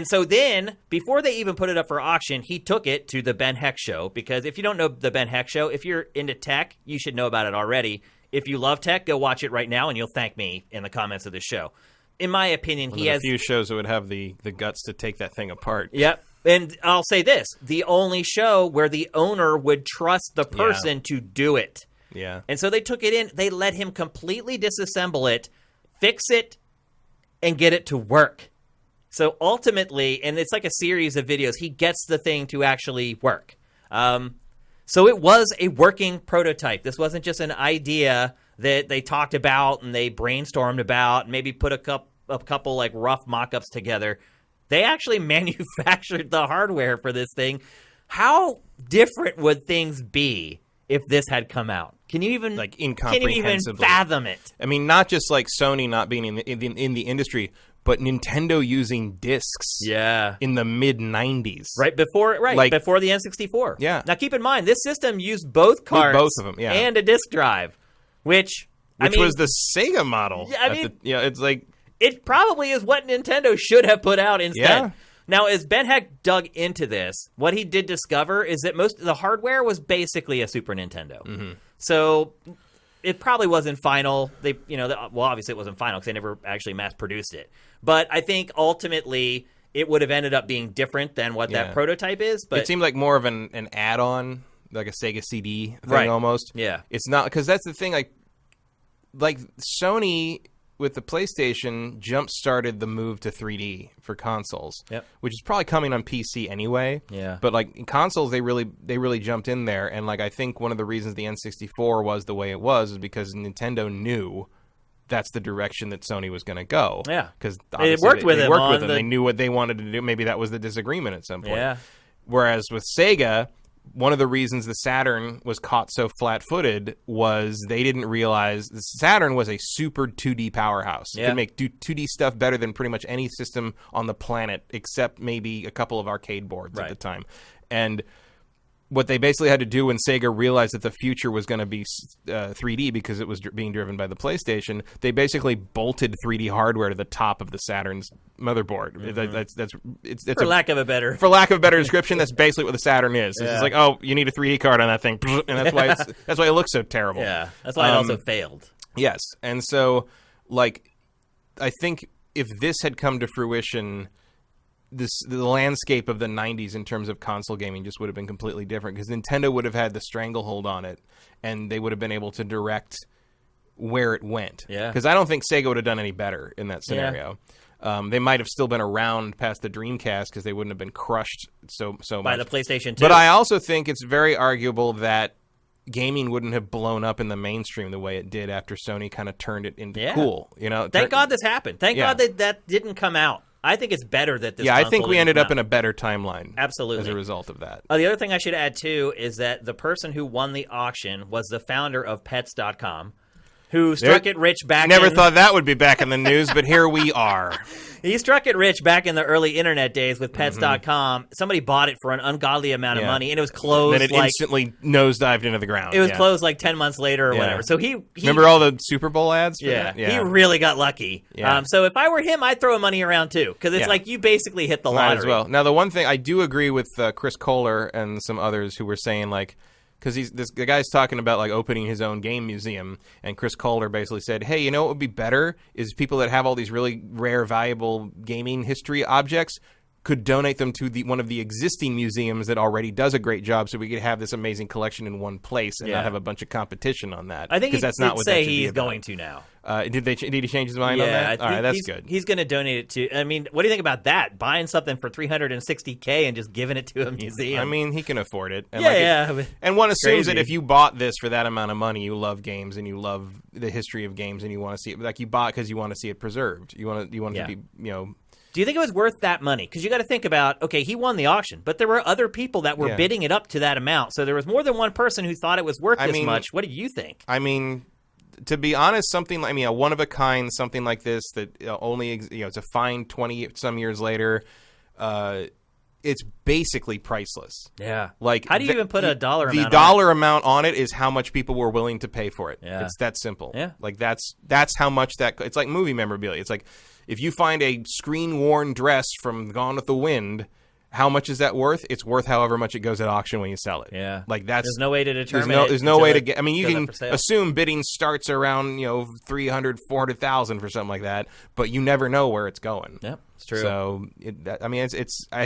so then, before they even put it up for auction, he took it to the Ben Heck Show. Because if you don't know the Ben Heck Show, if you're into tech, you should know about it already. If you love tech, go watch it right now, and you'll thank me in the comments of this show. In my opinion, he has a few shows that would have the guts to take that thing apart. Yep. And I'll say this, the only show where the owner would trust the person to do it. Yeah. And so they took it in, they let him completely disassemble it, fix it, and get it to work. So ultimately, and it's like a series of videos, he gets the thing to actually work. So it was a working prototype. This wasn't just an idea that they talked about and they brainstormed about, and maybe put a couple like rough mock-ups together. They actually manufactured the hardware for this thing. How different would things be if this had come out? Can you even fathom it? I mean, not just like Sony not being in the industry, but Nintendo using discs. In the mid '90s, before the N64. Yeah. Now keep in mind, this system used both cards, both of them, yeah, and a disc drive, which was the Sega model. Yeah, I mean, it's like. It probably is what Nintendo should have put out instead. Yeah. Now, as Ben Heck dug into this, what he did discover is that most of the hardware was basically a Super Nintendo. So it probably wasn't final. Obviously it wasn't final because they never actually mass-produced it. But I think ultimately it would have ended up being different than what that prototype is. But it seemed like more of an add-on, like a Sega CD thing almost. Yeah. It's not, because that's the thing, like Sony with the PlayStation jump-started the move to 3D for consoles, which is probably coming on PC anyway. Yeah. But like in consoles, they really jumped in there, and like I think one of the reasons the N64 was the way it was is because Nintendo knew that's the direction that Sony was going to go. Yeah. Because it worked with them. They knew what they wanted to do. Maybe that was the disagreement at some point. Yeah. Whereas with Sega, one of the reasons the Saturn was caught so flat-footed was they didn't realize the Saturn was a super 2D powerhouse. It could make 2D stuff better than pretty much any system on the planet, except maybe a couple of arcade boards at the time. And what they basically had to do when Sega realized that the future was going to be 3D because it was being driven by the PlayStation, they basically bolted 3D hardware to the top of the Saturn's motherboard. Mm-hmm. For lack of a better description, that's basically what the Saturn is. It's like, oh, you need a 3D card on that thing, and that's why it looks so terrible. Yeah, that's why it also failed. Yes, and so like I think if this had come to fruition, the landscape of the 90s in terms of console gaming just would have been completely different because Nintendo would have had the stranglehold on it, and they would have been able to direct where it went. Yeah. Because I don't think Sega would have done any better in that scenario. Yeah. They might have still been around past the Dreamcast because they wouldn't have been crushed so much. By the PlayStation 2. But I also think it's very arguable that gaming wouldn't have blown up in the mainstream the way it did after Sony kind of turned it into cool. You know, Thank God this happened. Thank God that didn't come out. I think it's better that this. Yeah, I think we ended up in a better timeline. Absolutely, as a result of that. The other thing I should add too is that the person who won the auction was the founder of Pets.com, who struck it rich back. Never thought that would be back in the news, but here we are. He struck it rich back in the early internet days with Pets.com. Mm-hmm. Somebody bought it for an ungodly amount of money, and it was closed. Then it instantly nosedived into the ground. It was closed like 10 months later or whatever. So he remember all the Super Bowl ads? For that? He really got lucky. Yeah. So if I were him, I'd throw money around too, because it's like you basically hit the lottery. Might as well. Now, the one thing I do agree with Chris Kohler and some others who were saying like, because the guy's talking about like opening his own game museum, and Chris Kohler basically said, hey, you know what would be better is people that have all these really rare, valuable gaming history objects could donate them to one of the existing museums that already does a great job, so we could have this amazing collection in one place and not have a bunch of competition on that. I think that's not what say he's going to now. Did he change his mind on that? All right, that's good. He's going to donate it to. I mean, what do you think about that? Buying something for $360K and just giving it to a museum. I mean, he can afford it. And and one assumes that if you bought this for that amount of money, you love games and you love the history of games and you want to see it. Like you bought because you want to see it preserved. You want it to be, Do you think it was worth that money? Because you got to think about, okay, he won the auction, but there were other people that were bidding it up to that amount. So there was more than one person who thought it was worth this much. What do you think? I mean, to be honest, something like a one of a kind, something like this that only to find 20 some years later, it's basically priceless. Yeah. Like, how do you even put a dollar amount? The dollar amount on it is how much people were willing to pay for it. Yeah. It's that simple. Yeah. Like that's how much that. It's like movie memorabilia. It's like, if you find a screen-worn dress from Gone with the Wind, how much is that worth? It's worth however much it goes at auction when you sell it. Yeah. Like there's no way to determine there's no way to get. I mean, you can assume bidding starts around 300, 400,000 for something like that, but you never know where it's going. Yeah, it's true. So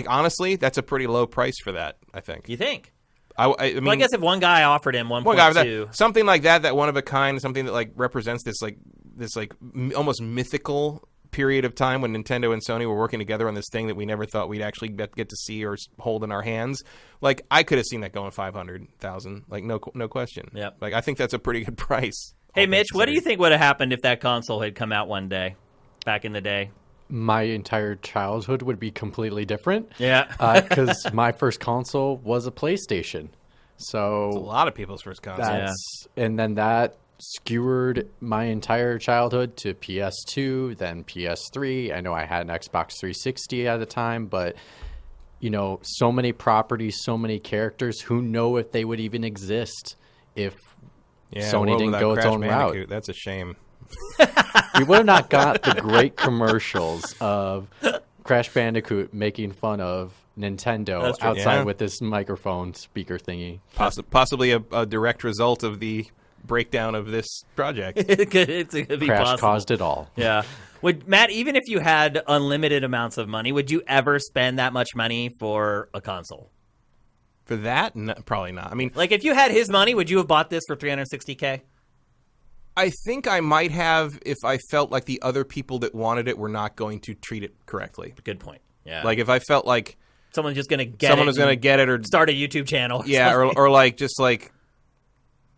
honestly, that's a pretty low price for that. I think. You think? I mean, well, I guess if one guy offered him 1.2, something like that one of a kind, something that like represents this almost mythical period of time when Nintendo and Sony were working together on this thing that we never thought we'd actually get to see or hold in our hands. Like, I could have seen that going 500,000. Like, no question. Yep. Like, I think that's a pretty good price. Hey, Mitch, what do you think would have happened if that console had come out one day, back in the day? My entire childhood would be completely different. Yeah. Because my first console was a PlayStation. So it's a lot of people's first console. And then that skewered my entire childhood to PS2, then PS3. I know I had an Xbox 360 at the time, but so many properties, so many characters. Who know if they would even exist if Sony didn't go its own route? That's a shame. We would have not got the great commercials of Crash Bandicoot making fun of Nintendo outside with this microphone speaker thingy. Possibly a direct result of the breakdown of this project. It could be Crash possible. caused it all. Yeah. Matt, even if you had unlimited amounts of money, would you ever spend that much money for a console? For that? No, probably not. I mean, like if you had his money, would you have bought this for $360K? I think I might have if I felt like the other people that wanted it were not going to treat it correctly. Good point. Yeah. Like if I felt like someone was going to get it or start a YouTube channel. Or like just like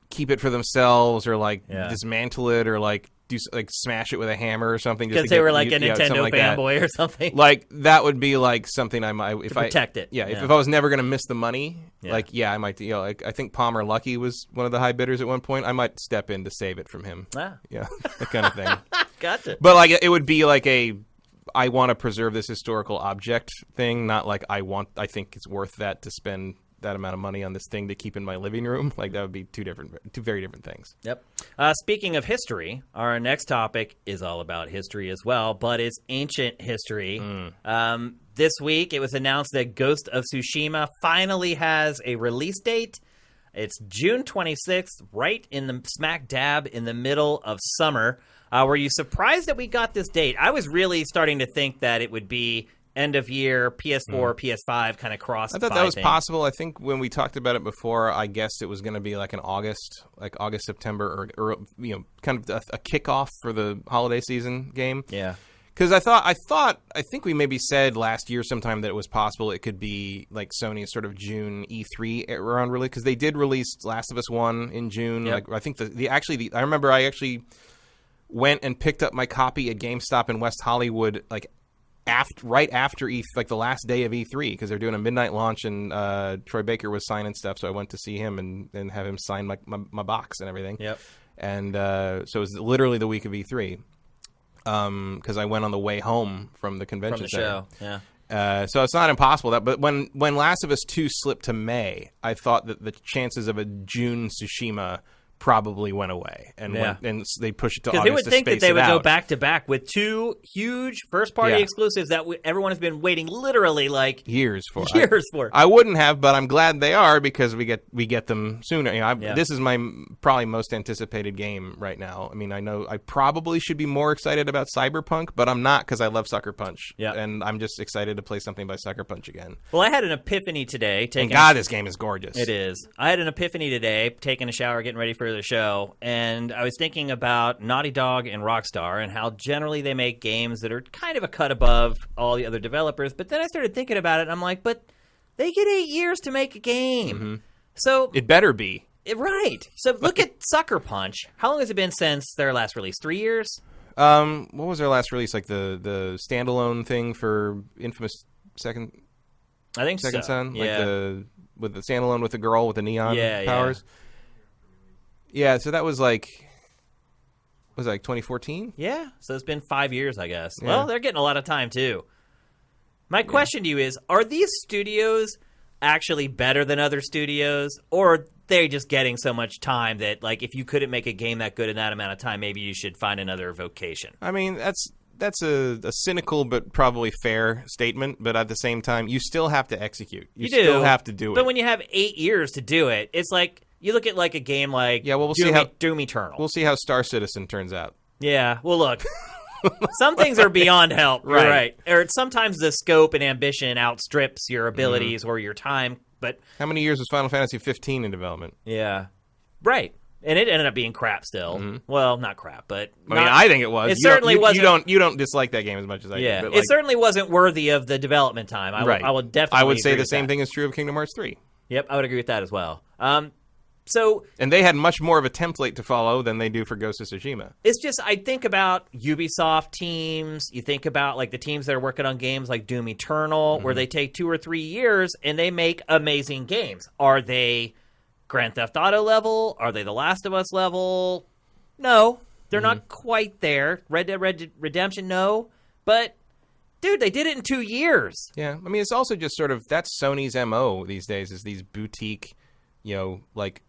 keep it for themselves or like dismantle it or like smash it with a hammer or something. Because they were like a Nintendo fanboy or something. Like that would be like something I might protect it. Yeah, if I was never going to miss the money, I might. I think Palmer Luckey was one of the high bidders at one point. I might step in to save it from him. Yeah, that kind of thing. Gotcha. But like it would be like I want to preserve this historical object thing, not like I think it's worth that to spend that amount of money on this thing to keep in my living room. Like that would be two very different things. Yep. Speaking of history, our next topic is all about history as well, but it's ancient history. This week it was announced that Ghost of Tsushima finally has a release date. It's June 26th, right in the smack dab in the middle of summer. Were you surprised that we got this date? I was really starting to think that it would be end of year, PS4, PS5 kind of cross. I thought that was possible. I think when we talked about it before, I guessed it was going to be like August, September, or kind of a kickoff for the holiday season game. Yeah. Because I think we maybe said last year sometime that it was possible it could be like Sony's sort of June E3 around really, because they did release Last of Us 1 in June. Yep. Like I think I remember I actually went and picked up my copy at GameStop in West Hollywood right after the last day of E3, because they're doing a midnight launch and Troy Baker was signing stuff, so I went to see him and have him sign my box and everything. Yep. And so it was literally the week of E3. Because I went on the way home from the convention center. Yeah. So it's not impossible but when Last of Us 2 slipped to May, I thought that the chances of a June Tsushima probably went away, and they pushed it to August. Because they would think that they would go back to back with two huge first-party exclusives that everyone has been waiting literally like years for. I wouldn't have, but I'm glad they are, because we get them sooner. This is my probably most anticipated game right now. I mean, I know I probably should be more excited about Cyberpunk, but I'm not, because I love Sucker Punch. Yeah, and I'm just excited to play something by Sucker Punch again. Well, I had an epiphany today. Thank God, this game is gorgeous. It is. I had an epiphany today, taking a shower, getting ready for the show, and I was thinking about Naughty Dog and Rockstar and how generally they make games that are kind of a cut above all the other developers. But then I started thinking about it, and I'm like, but they get 8 years to make a game. Mm-hmm. So it better be. Right. So look at Sucker Punch. How long has it been since their last release? 3 years? What was their last release? Like the standalone thing for Infamous Second Son? Yeah. Like with the standalone with the girl with the neon powers? Yeah, so that was like 2014? Yeah, so it's been 5 years, I guess. Yeah. Well, they're getting a lot of time, too. My question to you is, are these studios actually better than other studios, or are they just getting so much time that, like, if you couldn't make a game that good in that amount of time, maybe you should find another vocation? I mean, that's a cynical but probably fair statement, but at the same time, you still have to execute. You still have to do it. But when you have 8 years to do it, it's like... You look at like a game like Doom Eternal. We'll see how Star Citizen turns out. Yeah, well, look, some things are beyond help. Right. Or sometimes the scope and ambition outstrips your abilities or your time. But how many years was Final Fantasy 15 in development? Yeah, right. And it ended up being crap still. Mm-hmm. Well, not crap, but I think it was. It certainly wasn't. You don't dislike that game as much as I do. Yeah, it certainly wasn't worthy of the development time. I would definitely. I would say the same thing is true of Kingdom Hearts 3. Yep, I would agree with that as well. And they had much more of a template to follow than they do for Ghost of Tsushima. It's just, I think about Ubisoft teams. You think about like the teams that are working on games like Doom Eternal, where they take 2 or 3 years and they make amazing games. Are they Grand Theft Auto level? Are they The Last of Us level? No, they're not quite there. Red Dead Redemption, no. But, dude, they did it in 2 years. Yeah, I mean, it's also just sort of, that's Sony's MO these days, is these boutique, like...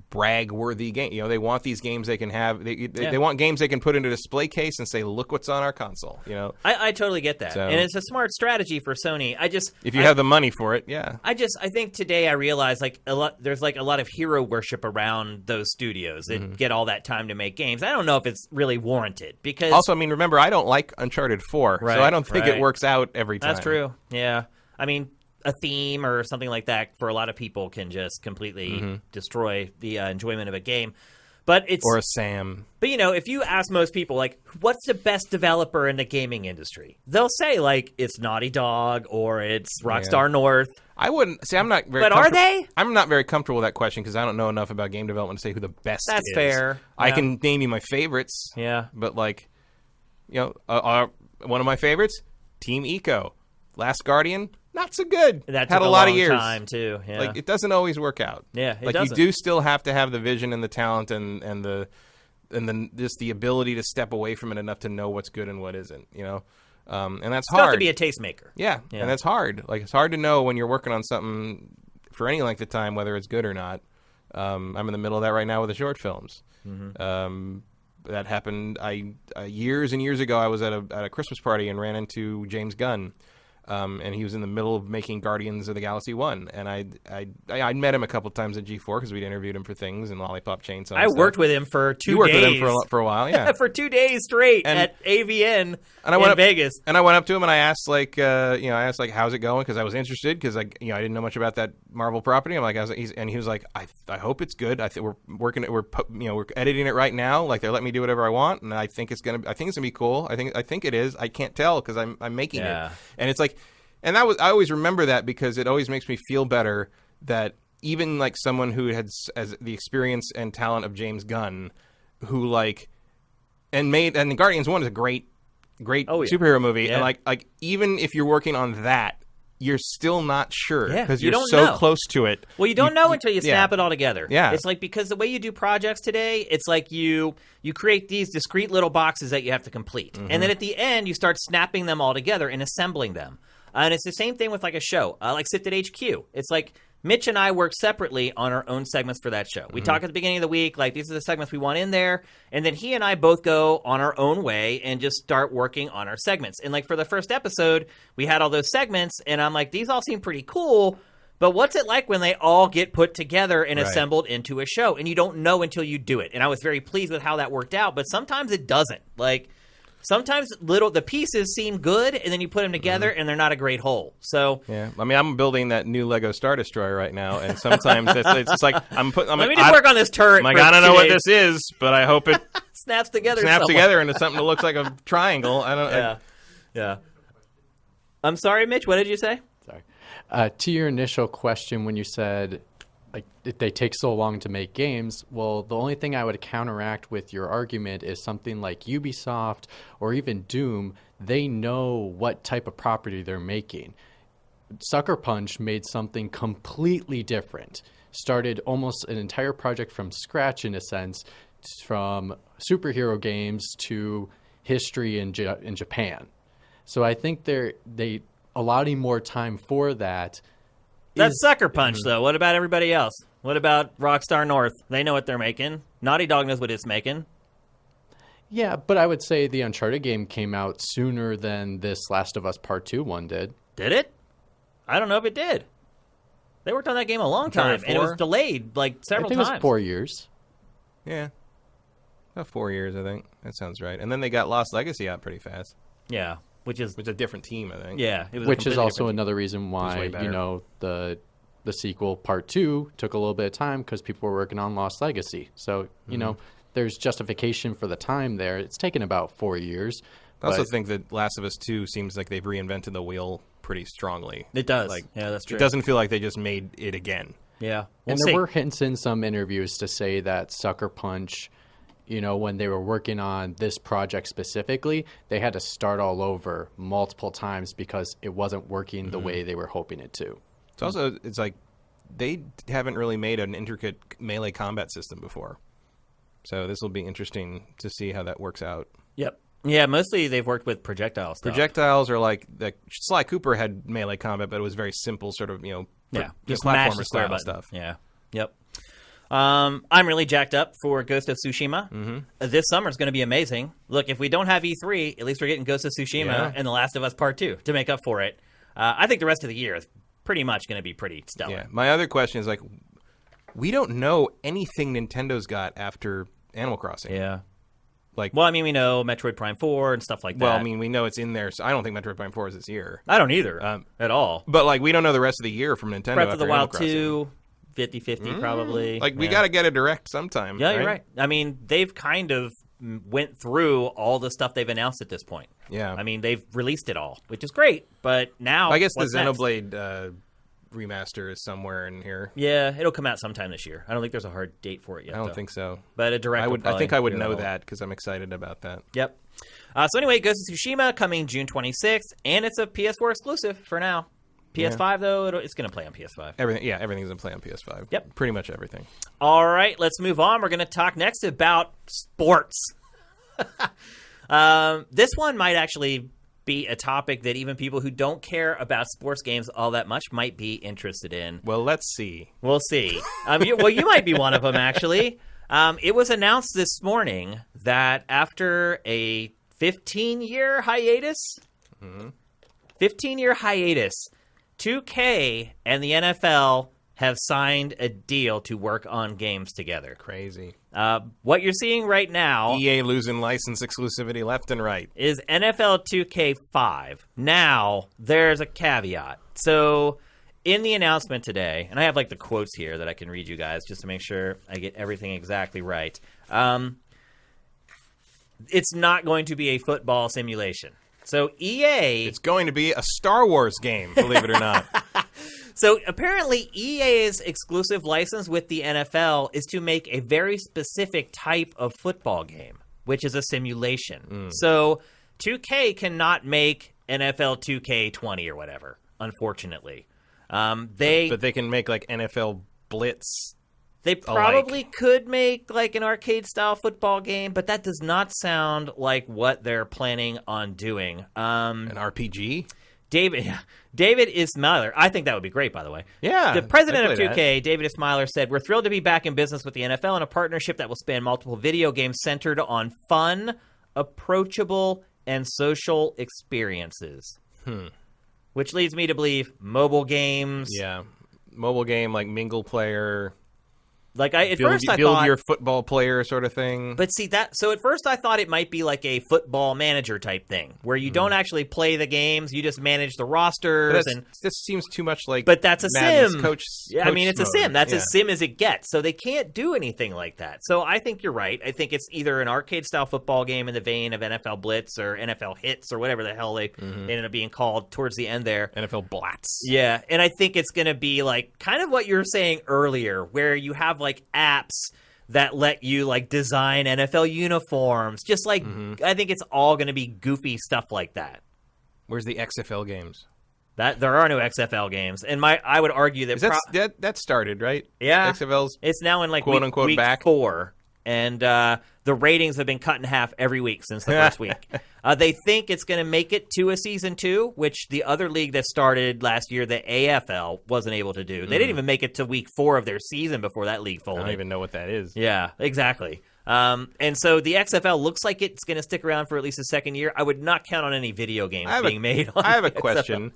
brag-worthy game. They want these games they can have. They want games they can put in a display case and say, "Look what's on our console." I totally get that, and it's a smart strategy for Sony. If you have the money for it, yeah. I think today I realize there's a lot of hero worship around those studios that get all that time to make games. I don't know if it's really warranted, because also, I mean, remember, I don't like Uncharted 4, so I don't think it works out every time. That's true. Yeah, I mean, a theme or something like that for a lot of people can just completely destroy the enjoyment of a game. But it's or a Sam. But if you ask most people, like, what's the best developer in the gaming industry? They'll say like it's Naughty Dog or it's Rockstar North. I wouldn't say I'm not very. But are they? I'm not very comfortable with that question because I don't know enough about game development to say who the best is. That's fair. I Yeah. can name you my favorites. Yeah. But like, one of my favorites, Team Eco, Last Guardian, not so good. That had took a lot long of years. time too. Yeah. Like it doesn't always work out. Yeah, it like doesn't. you do still have to have the vision and the talent and then just the ability to step away from it enough to know what's good and what isn't. And that's Still have hard. to be a tastemaker. Yeah, and that's hard. Like it's hard to know when you're working on something for any length of time whether it's good or not. I'm in the middle of that right now with the short films. That happened. Years and years ago, I was at a Christmas party and ran into James Gunn, and he was in the middle of making Guardians of the Galaxy 1. And I met him a couple times at G4 because we'd interviewed him for things and Lollipop Chainsaw. I worked with him for 2 days. You worked with him for a while, yeah. For 2 days straight at AVN in Vegas. And I went up to him and I asked how's it going? Because I was interested because I didn't know much about that Marvel property. I'm like, and he was like, I hope it's good. I think we're working it. We're editing it right now. Like they're letting me do whatever I want, and I think it's gonna be cool. I think it is. I can't tell because I'm making it, and it's like. And I always remember that because it always makes me feel better that even like someone who has as the experience and talent of James Gunn, who and the Guardians 1 is a great superhero movie, and like even if you're working on that, you're still not sure because you're so close to it. Well, you don't know until you snap it all together. Yeah, it's like because the way you do projects today, it's like you create these discrete little boxes that you have to complete, and then at the end you start snapping them all together and assembling them. And it's the same thing with like a show, like Sifted HQ. It's like Mitch and I work separately on our own segments for that show. We talk at the beginning of the week, like these are the segments we want in there. And then he and I both go on our own way and just start working on our segments. And like for the first episode, we had all those segments and I'm like, these all seem pretty cool. But what's it like when they all get put together and assembled into a show? And you don't know until you do it. And I was very pleased with how that worked out. But sometimes it doesn't. Like sometimes the pieces seem good, and then you put them together, and they're not a great whole. So yeah, I mean, I'm building that new Lego Star Destroyer right now, and sometimes it's just like I'm Let me just work on this turret. I'm like, I don't know what this is, but I hope it snaps together into something that looks like a triangle. I don't. Yeah. I'm sorry, Mitch. What did you say? Sorry. To your initial question, when you said like they take so long to make games, well, the only thing I would counteract with your argument is something like Ubisoft or even Doom. They know what type of property they're making. Sucker Punch made something completely different. Started almost an entire project from scratch in a sense, from superhero games to history in Japan. So I think they allotting more time for that. That's Sucker Punch, though. What about everybody else? What about Rockstar North? They know what they're making. Naughty Dog knows what it's making. Yeah, but I would say the Uncharted game came out sooner than this Last of Us Part 2 one did. Did it? I don't know if it did. They worked on that game a long time, and it was delayed like several times. I think it was 4 years. Yeah. About 4 years, I think. That sounds right. And then they got Lost Legacy out pretty fast. Yeah. Which is a different team, I think. Yeah, it was which is also another reason why the sequel Part 2 took a little bit of time because people were working on Lost Legacy. So there's justification for the time there. It's taken about 4 years. I also think that Last of Us 2 seems like they've reinvented the wheel pretty strongly. It does. Yeah, that's true. It doesn't feel like they just made it again. Yeah, and there were hints in some interviews to say that Sucker Punch, when they were working on this project specifically, they had to start all over multiple times because it wasn't working the way they were hoping it to. It's like they haven't really made an intricate melee combat system before. So this will be interesting to see how that works out. Yep. Yeah, mostly they've worked with projectile stuff. Projectiles are like Sly Cooper had melee combat, but it was very simple, sort of, just platformer style stuff. Yeah. Yep. I'm really jacked up for Ghost of Tsushima. This summer is going to be amazing. Look, if we don't have E3, at least we're getting Ghost of Tsushima and The Last of Us Part 2 to make up for it. I think the rest of the year is pretty much going to be pretty stellar. Yeah. My other question is, we don't know anything Nintendo's got after Animal Crossing. Yeah. Well, I mean, we know Metroid Prime 4 and stuff like that. Well, I mean, we know it's in there, so I don't think Metroid Prime 4 is this year. I don't either, at all. But, we don't know the rest of the year from Nintendo Breath of the Wild Crossing. 2, 50-50 probably. We got to get a Direct sometime. Yeah, you're right. I mean, they've kind of went through all the stuff they've announced at this point. Yeah. I mean, they've released it all, which is great, but now I guess the what's next? Xenoblade remaster is somewhere in here. Yeah, it'll come out sometime this year. I don't think there's a hard date for it yet. I don't think so. But a direct. I think I would know that because I'm excited about that. Yep. So anyway, Ghost of Tsushima coming June 26th, and it's a PS4 exclusive for now. PS5 though, it's going to play on PS5. Everything's going to play on PS5. Yep, pretty much everything. All right, let's move on. We're going to talk next about sports. This one might actually be a topic that even people who don't care about sports games all that much might be interested in. Well, let's see. We'll see. You might be one of them, actually. It was announced this morning that after a 15-year hiatus, 2K and the NFL have signed a deal to work on games together. Crazy. What you're seeing right now... EA losing license exclusivity left and right. ...is NFL 2K5. Now, there's a caveat. So, in the announcement today, and I have the quotes here that I can read you guys just to make sure I get everything exactly right. It's not going to be a football simulation. So, EA... It's going to be a Star Wars game, believe it or not. So apparently EA's exclusive license with the NFL is to make a very specific type of football game, which is a simulation. So 2K cannot make NFL 2K20 or whatever, unfortunately. But they can make NFL Blitz. They probably could make an arcade-style football game, but that does not sound like what they're planning on doing. An RPG? David Ismailer, I think that would be great, by the way. Yeah. The president of 2K, David Ismailer, said, "We're thrilled to be back in business with the NFL in a partnership that will span multiple video games centered on fun, approachable, and social experiences." Which leads me to believe mobile games. Yeah. Mobile game, mingle player. At first I build thought your football player sort of thing. But see so at first I thought it might be like a football manager type thing where you don't actually play the games, you just manage the rosters this seems too much like But that's a Madden's sim. Coach I mean it's mode. a sim. That's as sim as it gets. So they can't do anything like that. So I think you're right. I think it's either an arcade style football game in the vein of NFL Blitz or NFL Hits or whatever the hell they ended up being called towards the end there. NFL Blatz. Yeah, and I think it's going to be kind of what you were saying earlier where you have apps that let you design NFL uniforms. Just I think it's all going to be goofy stuff like that. Where's the XFL games? That there are no XFL games, and I would argue that that started right. Yeah, XFL's it's now in quote unquote week back 4, and the ratings have been cut in half every week since the first week. They think it's going to make it to a season 2, which the other league that started last year, the AFL, wasn't able to do. They didn't even make it to week 4 of their season before that league folded. I don't even know what that is. Yeah, exactly. And so the XFL looks like it's going to stick around for at least a second year. I would not count on any video games being made on I have a XFL. question.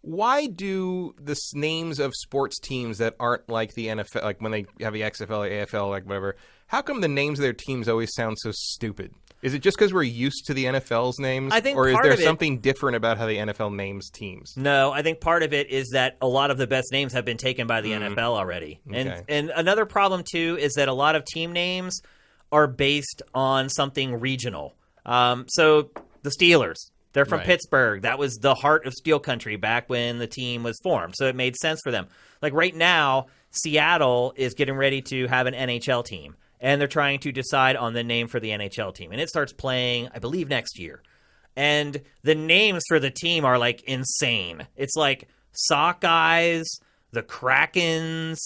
Why do the names of sports teams that aren't like the NFL, when they have the XFL or AFL, whatever, how come the names of their teams always sound so stupid? Is it just because we're used to the NFL's names? I think or is part there of it- something different about how the NFL names teams? No, I think part of it is that a lot of the best names have been taken by the NFL already. Okay. And another problem, too, is that a lot of team names are based on something regional. So the Steelers, they're from Right. Pittsburgh. That was the heart of Steel Country back when the team was formed. So it made sense for them. Right now, Seattle is getting ready to have an NHL team. And they're trying to decide on the name for the NHL team. And it starts playing, I believe, next year. And the names for the team are, insane. It's Sockeyes, the Krakens,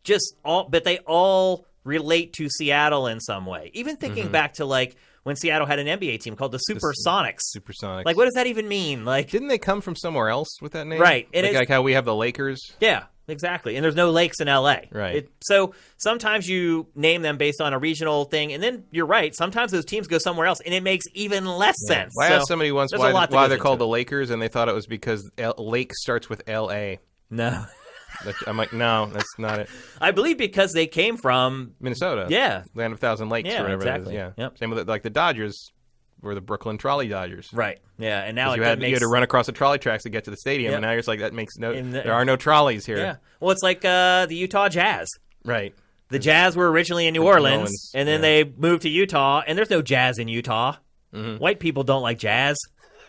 just all... But they all relate to Seattle in some way. Even thinking back to, when Seattle had an NBA team called the Supersonics. Supersonics. What does that even mean? Didn't they come from somewhere else with that name? Right. Like how we have the Lakers? Yeah. Exactly. And there's no lakes in L.A. Right. So sometimes you name them based on a regional thing, and then you're right. Sometimes those teams go somewhere else, and it makes even less sense. Well, I asked somebody once there's a lot that why goes they're into called it. the Lakers, and they thought it was because Lake starts with L.A. No. I'm like, no, that's not it. I believe because they came from Minnesota. Yeah. Land of Thousand Lakes Yeah, or whatever exactly. it is. Yeah. Yep. Same with the Dodgers were the Brooklyn Trolley Dodgers. Right. Yeah. And now You had to run across the trolley tracks to get to the stadium, Yep. and now you're just that makes no. In the- there are no trolleys here. Yeah. Well, it's like the Utah Jazz. Right. The Jazz were originally in New Orleans, and then yeah. they moved to Utah, and there's no jazz in Utah. White people don't like jazz.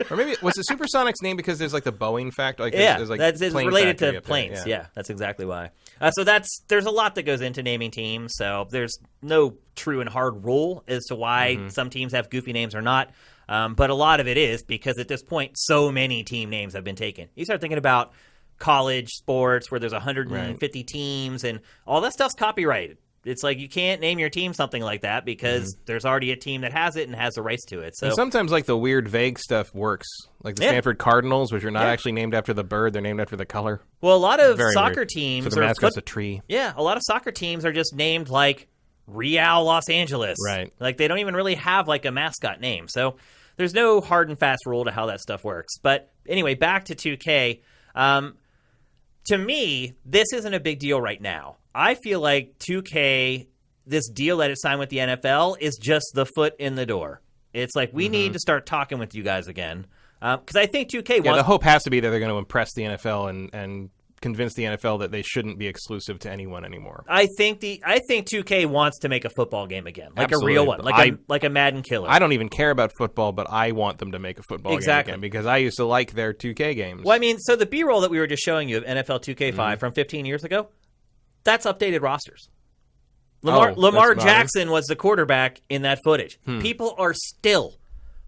Or maybe was it Supersonic's name because there's like the Boeing fact? Like Yeah, there's like it's plane related factory to up there. planes. Yeah, that's exactly why. So there's a lot that goes into naming teams. So there's no true and hard rule as to why some teams have goofy names or not. But a lot of it is because at this point, so many team names have been taken. You start thinking about college sports where there's 150 teams and all that stuff's copyrighted. It's like you can't name your team something like that because there's already a team that has it and has the rights to it. So and sometimes like the weird vague stuff works, like the Stanford Cardinals, which are not actually named after the bird; they're named after the color. Well, a lot of Very soccer weird. teams, So the mascot's a tree. Yeah, a lot of soccer teams are just named like Real Los Angeles. Right. Like they don't even really have like a mascot name. So there's no hard and fast rule to how that stuff works. But anyway, back to 2K. To me, this isn't a big deal right now. I feel like 2K, this deal that it signed with the NFL, is just the foot in the door. It's like, we need to start talking with you guys again. Because I think 2K the hope has to be that they're going to impress the NFL and convince the NFL that they shouldn't be exclusive to anyone anymore. I think 2K wants to make a football game again, like Absolutely. a real one, like a Madden killer. I don't even care about football, but I want them to make a football game again because I used to like their 2K games. Well, I mean, so the B-roll that we were just showing you of NFL 2K5 from 15 years ago, that's updated rosters. Lamar Jackson was the quarterback in that footage. People are still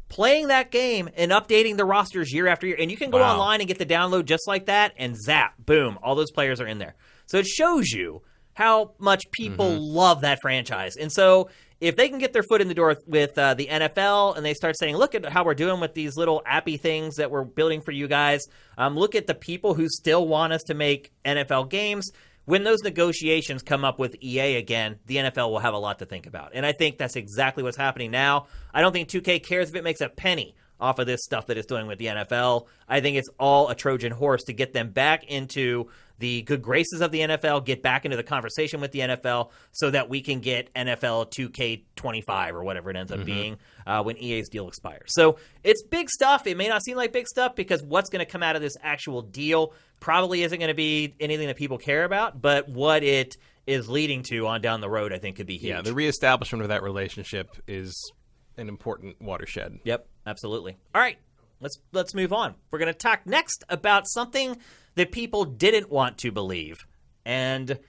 playing that game and updating the rosters year after year. And you can go online and get the download just like that, and zap, boom, all those players are in there. So it shows you how much people love that franchise. And so if they can get their foot in the door with the NFL and they start saying, look at how we're doing with these little appy things that we're building for you guys, look at the people who still want us to make NFL games. When those negotiations come up with EA again, the NFL will have a lot to think about. And I think that's exactly what's happening now. I don't think 2K cares if it makes a penny off of this stuff that it's doing with the NFL. I think it's all a Trojan horse to get them back into the good graces of the NFL, get back into the conversation with the NFL so that we can get NFL 2K25 or whatever it ends up being when EA's deal expires. So it's big stuff. It may not seem like big stuff because what's going to come out of this actual deal probably isn't going to be anything that people care about, but what it is leading to on down the road I think could be huge. Yeah, the reestablishment of that relationship is an important watershed. Yep, absolutely. All right, let's move on. We're going to talk next about something that people didn't want to believe and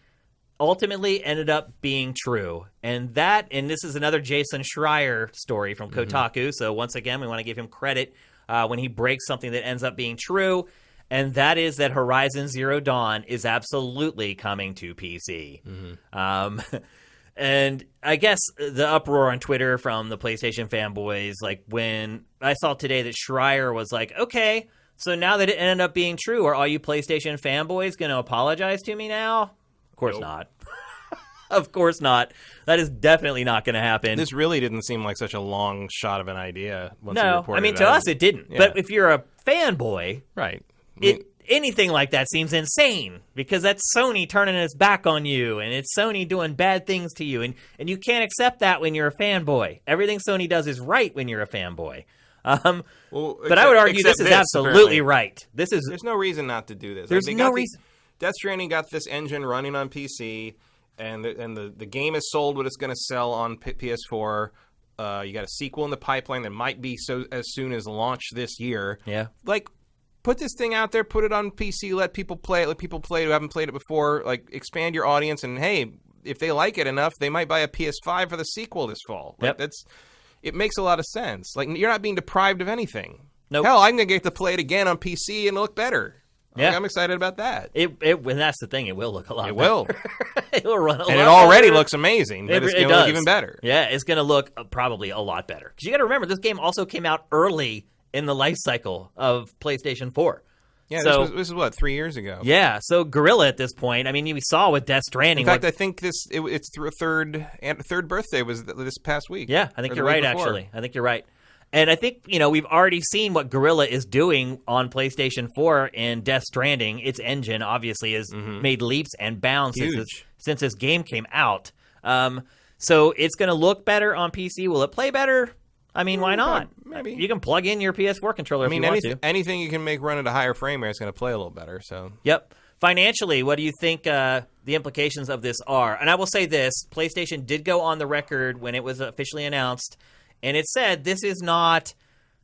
ultimately ended up being true. And this is another Jason Schreier story from Kotaku. So once again, we want to give him credit when he breaks something that ends up being true. And that is that Horizon Zero Dawn is absolutely coming to PC. And I guess the uproar on Twitter from the PlayStation fanboys, like when I saw today that Schreier was like, okay, so now that it ended up being true, are all you PlayStation fanboys going to apologize to me now? Of course not. Of course not. That is definitely not going to happen. This really didn't seem like such a long shot of an idea. Once No, I mean, to us it didn't. Yeah. But if you're a fanboy, right? Anything like that seems insane because that's Sony turning its back on you and it's Sony doing bad things to you. And you can't accept that when you're a fanboy. Everything Sony does is right when you're a fanboy. But I would argue this is absolutely right. There's no reason not to do this. There's no reason. Death Stranding got this engine running on PC, and the game is sold what it's going to sell on PS4. You got a sequel in the pipeline that might be as soon as launch this year. Yeah. Like, put this thing out there, put it on PC, let people play it, who haven't played it before, like, expand your audience, and hey, if they like it enough, they might buy a PS5 for the sequel this fall. Like, it makes a lot of sense. Like, you're not being deprived of anything. Nope. Hell, I'm going to get to play it again on PC and look better. Yeah. I'm excited about that. And that's the thing. It will look a lot better. It will. It will run a lot better. And it already already looks amazing, but it's going to look even better. Yeah, it's going to look probably a lot better. Because you got to remember, this game also came out early in the life cycle of PlayStation 4. Yeah, so, this is what, 3 years ago? Yeah, so Guerrilla at this point, I mean, we saw with Death Stranding. In fact, I think it's through third birthday was this past week. Yeah, I think you're right, actually. I think you're right. And I think, we've already seen what Guerrilla is doing on PlayStation 4 and Death Stranding. Its engine, obviously, has made leaps and bounds since this game came out. So it's going to look better on PC. Will it play better? I mean, why not? Maybe. You can plug in your PS4 controller if you want to. Anything you can make run at a higher frame rate is going to play a little better. So. Yep. Financially, what do you think the implications of this are? And I will say this. PlayStation did go on the record when it was officially announced, and it said this is not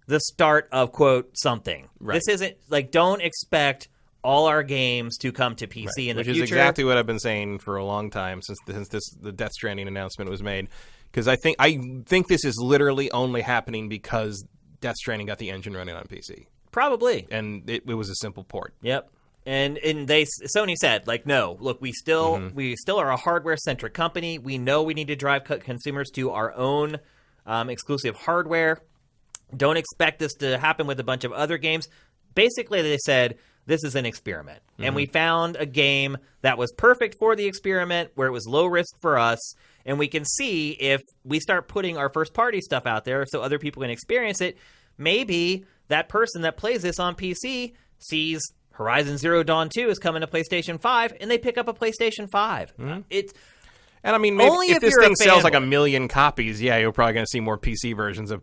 the start of, quote, something. Right. This isn't, like, don't expect all our games to come to PC in the future. Which is exactly what I've been saying for a long time since the Death Stranding announcement was made. Because I think this is literally only happening because Death Stranding got the engine running on PC. Probably. And it was a simple port. Yep. And Sony said, like, no, look, we still are a hardware-centric company. We know we need to drive consumers to our own exclusive hardware. Don't expect this to happen with a bunch of other games. Basically, they said, this is an experiment. And we found a game that was perfect for the experiment, where it was low risk for us. And we can see if we start putting our first-party stuff out there so other people can experience it, maybe that person that plays this on PC sees Horizon Zero Dawn 2 is coming to PlayStation 5, and they pick up a PlayStation 5. And I mean, maybe only if this you're thing sells fanboy. like 1 million copies, yeah, you're probably going to see more PC versions of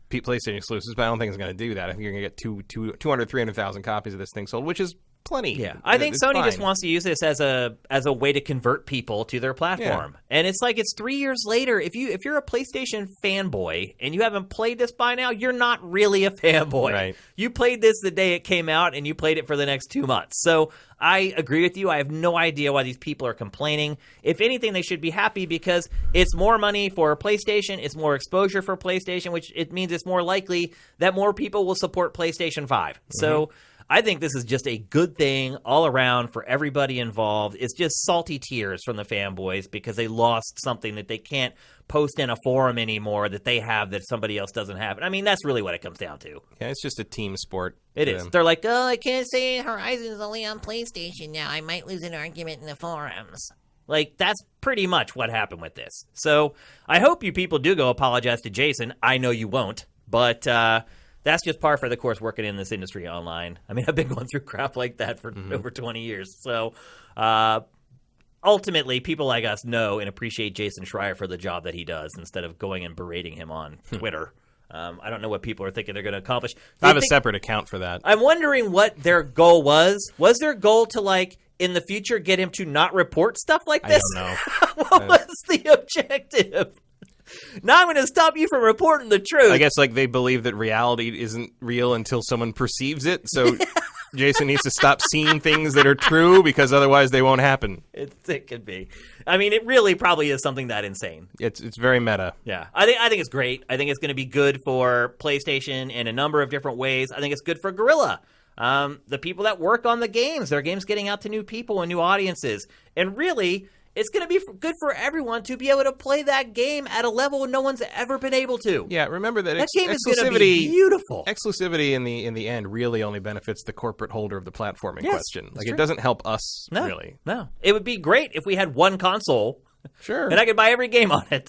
PlayStation exclusives, but I don't think it's going to do that. I think you're going to get 200, 300,000 copies of this thing sold, which is plenty. Yeah, I think It's Sony fine. just wants to use this as a way to convert people to their platform. And it's like, it's 3 years later. If you're a PlayStation fanboy and you haven't played this by now, you're not really a fanboy. Right. You played this the day it came out, and you played it for the next 2 months. So I agree with you. I have no idea why these people are complaining. If anything, they should be happy because it's more money for PlayStation. It's more exposure for PlayStation, which it means it's more likely that more people will support PlayStation 5. So I think this is just a good thing all around for everybody involved. It's just salty tears from the fanboys because they lost something that they can't post in a forum anymore that they have that somebody else doesn't have. I mean, that's really what it comes down to. Yeah, it's just a team sport. It to is. them. They're like, oh, I can't say Horizon's only on PlayStation now. I might lose an argument in the forums. Like, that's pretty much what happened with this. So I hope you people do go apologize to Jason. I know you won't, but that's just par for the course working in this industry online. I mean, I've been going through crap like that for over 20 years. So ultimately, people like us know and appreciate Jason Schreier for the job that he does instead of going and berating him on Twitter. I don't know what people are thinking they're going to accomplish. I have a separate account for that. I'm wondering what their goal was. Was their goal to, like, in the future, get him to not report stuff like this? I don't know. What was the objective? Now I'm going to stop you from reporting the truth. I guess like they believe that reality isn't real until someone perceives it. So Jason needs to stop seeing things that are true because otherwise they won't happen. It could be. I mean, it really probably is something that insane. It's very meta. Yeah, I think it's great. I think it's going to be good for PlayStation in a number of different ways. I think it's good for Guerrilla. The people that work on the games, their games getting out to new people and new audiences. And really, it's going to be good for everyone to be able to play that game at a level no one's ever been able to. Yeah, remember that game is going to be beautiful. Exclusivity in the end really only benefits the corporate holder of the platform in question. Like true. it doesn't help us really. No. It would be great if we had one console. Sure. And I could buy every game on it.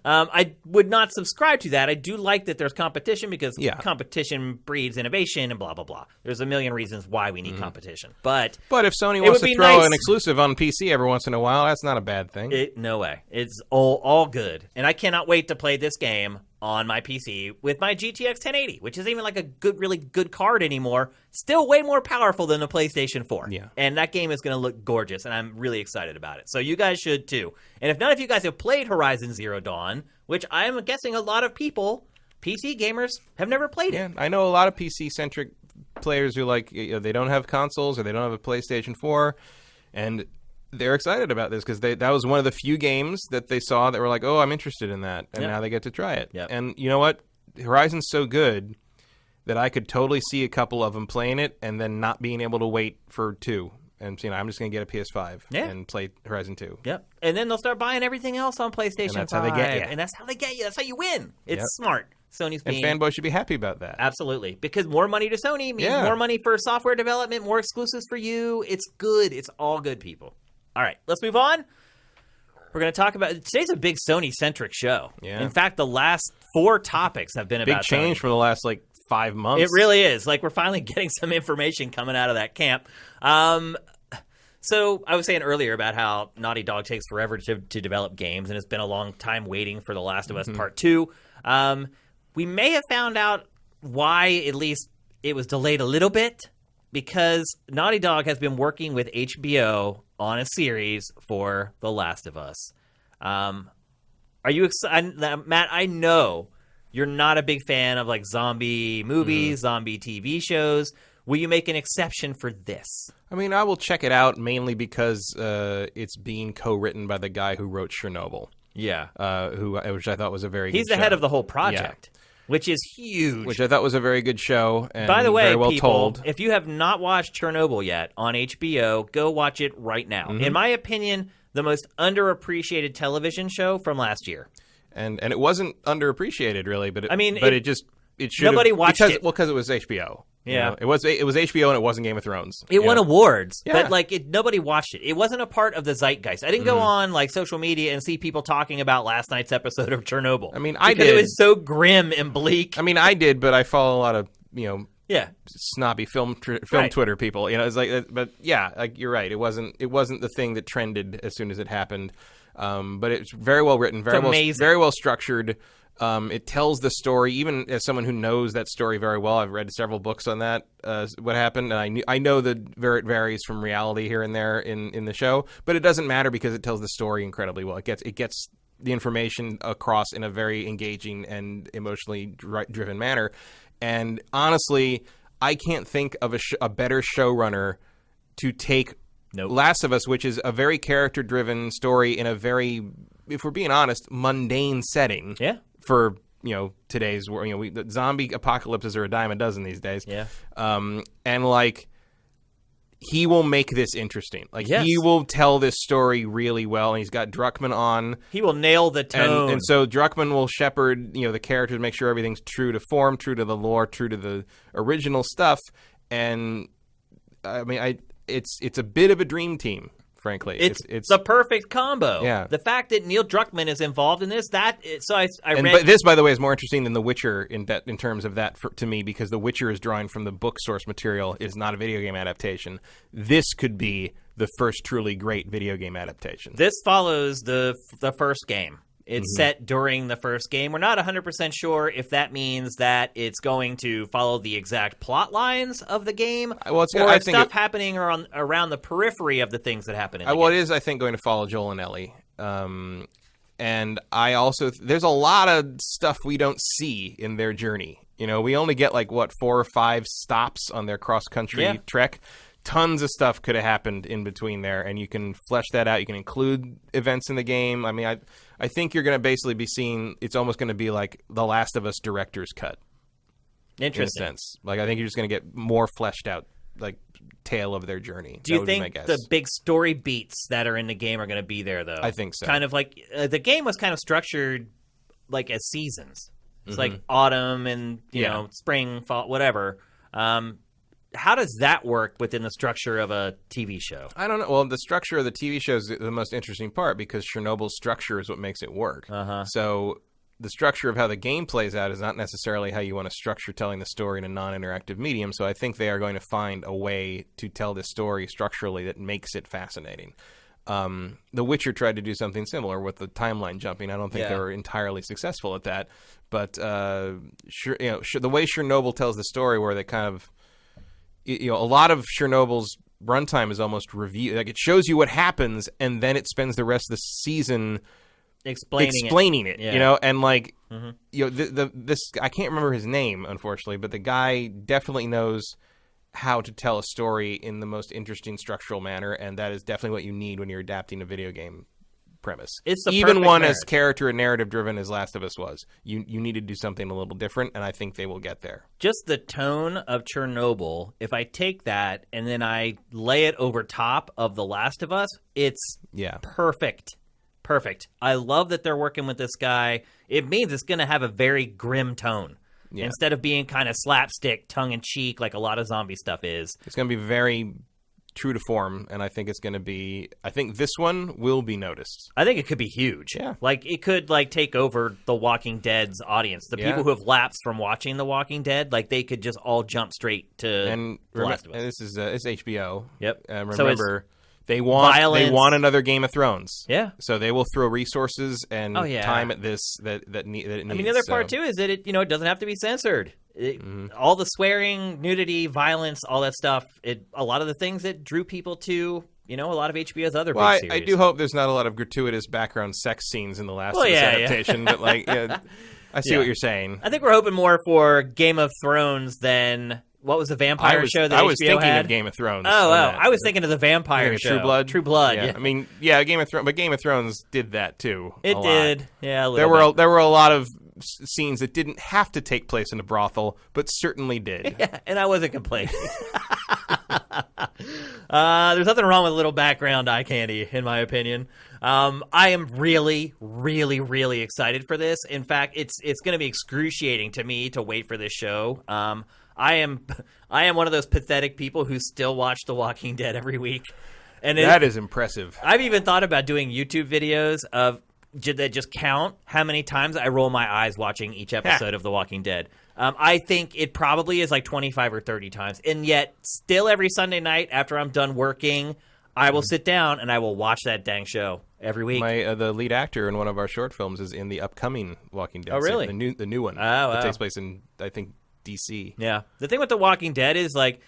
I would not subscribe to that. I do like that there's competition because competition breeds innovation and blah, blah, blah. There's a million reasons why we need competition. But if Sony wants to throw nice. an exclusive on PC every once in a while, that's not a bad thing. No way. It's all good. And I cannot wait to play this game on my PC with my GTX 1080, which isn't even like a really good card anymore. Still way more powerful than the PlayStation 4. Yeah. And that game is going to look gorgeous, and I'm really excited about it. So you guys should too. And if none of you guys have played Horizon Zero Dawn, which I'm guessing a lot of people, PC gamers, have never played it. Yeah, I know a lot of PC-centric players who they don't have consoles or they don't have a PlayStation 4, and they're excited about this because that was one of the few games that they saw that were like, oh, I'm interested in that, and now they get to try it. Yep. And you know what? Horizon's so good that I could totally see a couple of them playing it and then not being able to wait for 2. And I'm just going to get a PS5 and play Horizon 2. Yep. And then they'll start buying everything else on PlayStation 5. And that's how they get you. And that's how they get you. That's how you win. It's smart. Sony's being... And fanboys should be happy about that. Absolutely. Because more money to Sony means more money for software development, more exclusives for you. It's good. It's all good, people. All right. Let's move on. We're going to talk about... Today's a big Sony-centric show. Yeah. In fact, the last 4 topics have been about Big change Sony. from the last, 5 months. It really is. We're finally getting some information coming out of that camp. So I was saying earlier about how Naughty Dog takes forever to develop games, and it's been a long time waiting for The Last of Us Part 2. We may have found out why at least it was delayed a little bit, because Naughty Dog has been working with HBO on a series for The Last of Us. Are you excited? Matt, I know you're not a big fan of like zombie movies, zombie TV shows, will you make an exception for this? I mean, I will check it out mainly because it's being co-written by the guy who wrote Chernobyl. Yeah. Which I thought was a very good show. He's the head of the whole project, which is huge. Which I thought was a very good show and by the way, very well people, told. If you have not watched Chernobyl yet on HBO, go watch it right now. In my opinion, the most underappreciated television show from last year. And it wasn't underappreciated really, but it should nobody watched it. Well, because it was HBO. Yeah, it was HBO and it wasn't Game of Thrones. It won awards, Yeah. but nobody watched it. It wasn't a part of the zeitgeist. I didn't go on like social media and see people talking about last night's episode of Chernobyl. I mean, I because did. It was so grim and bleak. I mean, I did, but I follow a lot of snobby film Right. Twitter people. It's like, but yeah, like you're right. It wasn't the thing that trended as soon as it happened. But it's very well written, very well structured. It tells the story, even as someone who knows that story very well. I've read several books on that, what happened, and I know that it varies from reality here and there in the show, but it doesn't matter because it tells the story incredibly well. It gets the information across in a very engaging and emotionally driven manner. And honestly, I can't think of a better showrunner to take Last of Us, which is a very character-driven story in a very, if we're being honest, mundane setting. Yeah. For today's world, the zombie apocalypses are a dime a dozen these days. Yeah. And like he will make this interesting. Like he will tell this story really well, and he's got Druckmann on. He will nail the tone, and so Druckmann will shepherd the characters, make sure everything's true to form, true to the lore, true to the original stuff. And I mean, it's a bit of a dream team. Frankly, it's the perfect combo. Yeah. The fact that Neil Druckmann is involved in this, I read. But this, by the way, is more interesting than The Witcher in terms of that to me, because The Witcher is drawing from the book source material. It's not a video game adaptation. This could be the first truly great video game adaptation. This follows the first game. It's set during the first game. We're not 100% sure if that means that it's going to follow the exact plot lines of the game, or stuff happening around the periphery of the things that happen in the game. Well, it is, I think, going to follow Joel and Ellie. And I also there's a lot of stuff we don't see in their journey. We only get 4 or 5 stops on their cross-country trek. Tons of stuff could have happened in between there, and you can flesh that out. You can include events in the game. I mean, I think you're going to basically be seeing, it's almost going to be like The Last of Us director's cut. Interesting. In a sense. I think you're just going to get more fleshed out, tale of their journey. Do you think the big story beats that are in the game are going to be there, though? I think so. Kind of like, the game was kind of structured as seasons. It's like autumn and, spring, fall, whatever. How does that work within the structure of a TV show? I don't know. Well, the structure of the TV show is the most interesting part because Chernobyl's structure is what makes it work. So the structure of how the game plays out is not necessarily how you want to structure telling the story in a non-interactive medium. So I think they are going to find a way to tell this story structurally that makes it fascinating. The Witcher tried to do something similar with the timeline jumping. I don't think they were entirely successful at that. But the way Chernobyl tells the story, where they kind of a lot of Chernobyl's runtime is almost review. It shows you what happens, and then it spends the rest of the season explaining it. And this I can't remember his name, unfortunately, but the guy definitely knows how to tell a story in the most interesting structural manner, and that is definitely what you need when you're adapting a video game premise. It's the even one marriage. As character and narrative driven as Last of Us was. You need to do something a little different, and I think they will get there. Just the tone of Chernobyl, if I take that and then I lay it over top of The Last of Us, it's perfect. Perfect. I love that they're working with this guy. It means it's going to have a very grim tone. Instead of being kind of slapstick, tongue-in-cheek like a lot of zombie stuff is. It's going to be very true to form, and I think it's going to be. I think this one will be noticed. I think it could be huge. Yeah, it could take over The Walking Dead's audience. The people who have lapsed from watching The Walking Dead, they could just all jump straight to The Last of Us. And this is it's HBO. Yep. Remember, they want another Game of Thrones. Yeah. So they will throw resources and time at this that it needs. I mean, the other part too is that it doesn't have to be censored. All the swearing, nudity, violence, all that stuff. A lot of the things that drew people to a lot of HBO's other big series. I do hope there's not a lot of gratuitous background sex scenes in the Last of Us adaptation, but I see what you're saying. I think we're hoping more for Game of Thrones than what was the vampire show that I was HBO thinking had? of Game of Thrones. I was thinking of the vampire show. True Blood? True Blood, yeah. I mean, yeah, Game of Thrones, but Game of Thrones did that too. It did. Yeah, a little bit. There were a lot of scenes that didn't have to take place in a brothel, but certainly did. Yeah, and I wasn't complaining. There's nothing wrong with a little background eye candy, in my opinion. I am really, really, really excited for this. In fact, it's going to be excruciating to me to wait for this show. I am one of those pathetic people who still watch The Walking Dead every week. And that is impressive. I've even thought about doing YouTube videos that just count how many times I roll my eyes watching each episode of The Walking Dead. I think it probably is like 25 or 30 times. And yet, still every Sunday night after I'm done working, I will sit down and I will watch that dang show every week. The lead actor in one of our short films is in the upcoming Walking Dead. Oh, really? The new one. Oh, wow. That takes place in, I think, DC. Yeah. The thing with The Walking Dead is, like,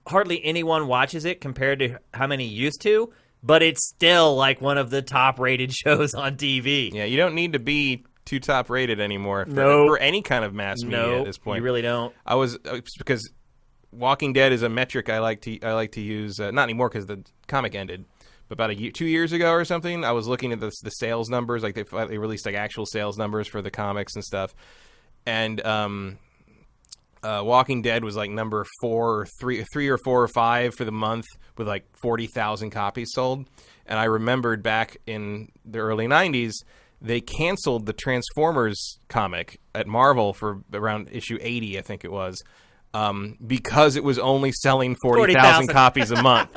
hardly anyone watches it compared to how many used to, but it's still, like, one of the top-rated shows on TV. Yeah, you don't need to be too top-rated anymore for any kind of mass media at this point. You really don't. Because Walking Dead is a metric I like to use, not anymore because the comic ended, but about 2 years ago or something, I was looking at the sales numbers, like they released like actual sales numbers for the comics and stuff, and Walking Dead was like number 3 or 4 or 5 for the month with like 40,000 copies sold. And I remembered back in the early 90s, they canceled the Transformers comic at Marvel for around issue 80, I think it was, because it was only selling 40,000 copies a month.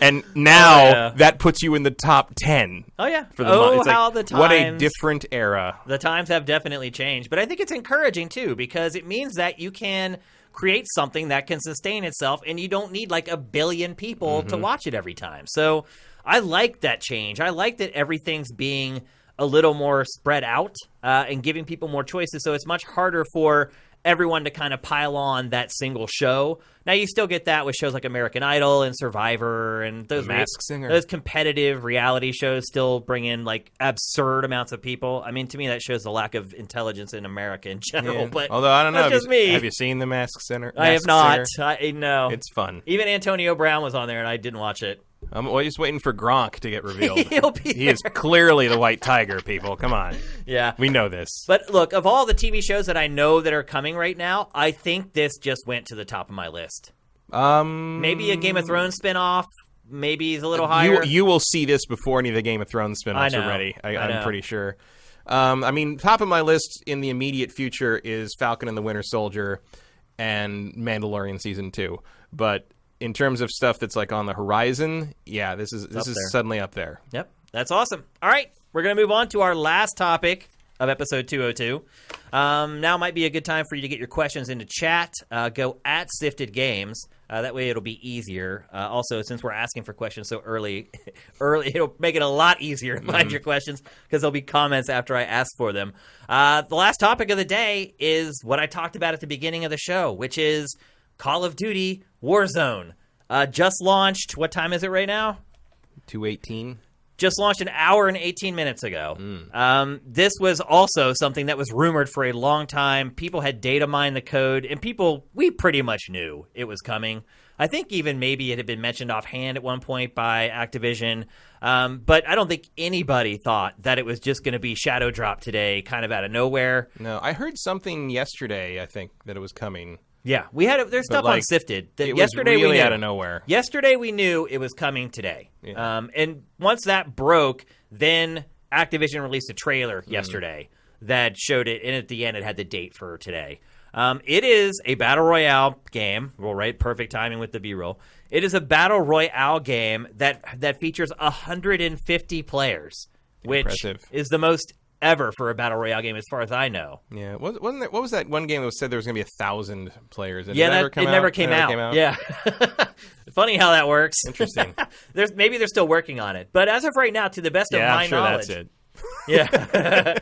And now that puts you in the top 10 for the month. It's how like, the times, what a different era. The times have definitely changed. But I think it's encouraging, too, because it means that you can create something that can sustain itself, and you don't need like 1 billion people to watch it every time. So I like that change. I like that everything's being a little more spread out and giving people more choices. So it's much harder for everyone to kind of pile on that single show. Now, you still get that with shows like American Idol and Survivor and those Masked Singer. Those competitive reality shows still bring in like absurd amounts of people. I mean, to me, that shows the lack of intelligence in America in general. Yeah. But although I don't know, have you seen the Masked Singer? I have not. No, it's fun. Even Antonio Brown was on there, and I didn't watch it. I'm just waiting for Gronk to get revealed. He is clearly the white tiger, people. Come on. Yeah. We know this. But look, of all the TV shows that I know that are coming right now, I think this just went to the top of my list. Maybe a Game of Thrones spinoff. Maybe he's a little higher. You will see this before any of the Game of Thrones spinoffs are ready. I'm pretty sure. I mean, top of my list in the immediate future is Falcon and the Winter Soldier and Mandalorian Season 2. But in terms of stuff that's like on the horizon, yeah, this is suddenly up there. Yep, that's awesome. All right, we're going to move on to our last topic of episode 202. Now might be a good time for you to get your questions into chat. Go at Sifted Games. That way it'll be easier. Also, since we're asking for questions so early, it'll make it a lot easier to find your questions because there'll be comments after I ask for them. The last topic of the day is what I talked about at the beginning of the show, which is Call of Duty Warzone. Just launched. What time is it right now? 2:18. Just launched an hour and 18 minutes ago. This was also something that was rumored for a long time. People had data mined the code, and we pretty much knew it was coming. I think even maybe it had been mentioned offhand at one point by Activision, but I don't think anybody thought that it was just going to be shadow drop today, kind of out of nowhere. No, I heard something yesterday, I think, that it was coming. Yeah, there's stuff on Sifted. It yesterday was really we knew. Out of nowhere. Yesterday we knew it was coming today. Yeah. And once that broke, then Activision released a trailer yesterday that showed it, and at the end it had the date for today. It is a Battle Royale game. Well, right, perfect timing with the B-roll. It is a Battle Royale game that features 150 players, which is the most ever for a Battle Royale game, as far as I know. Yeah, what was that one game that said there was going to be 1,000 players? It never came out. Yeah. Funny how that works. Interesting. Maybe they're still working on it. But as of right now, to the best of my knowledge... that's it. Yeah.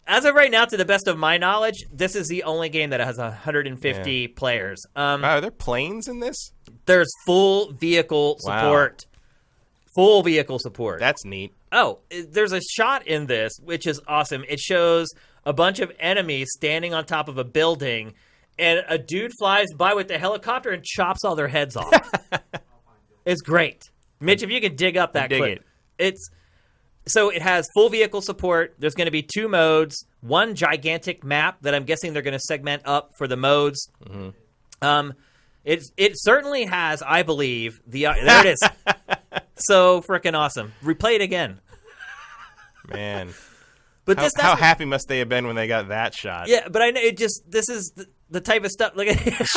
As of right now, to the best of my knowledge, this is the only game that has 150 players. Wow, are there planes in this? There's full vehicle support. Full vehicle support. That's neat. Oh, there's a shot in this, which is awesome. It shows a bunch of enemies standing on top of a building, and a dude flies by with the helicopter and chops all their heads off. It's great. Mitch, if you could dig up that clip. So it has full vehicle support. There's going to be 2 modes, one gigantic map that I'm guessing they're going to segment up for the modes. Mm-hmm. It certainly has, I believe, there it is. So freaking awesome. Replay it again. Man. But how happy must they have been when they got that shot? Yeah, but I know this is the type of stuff. Look at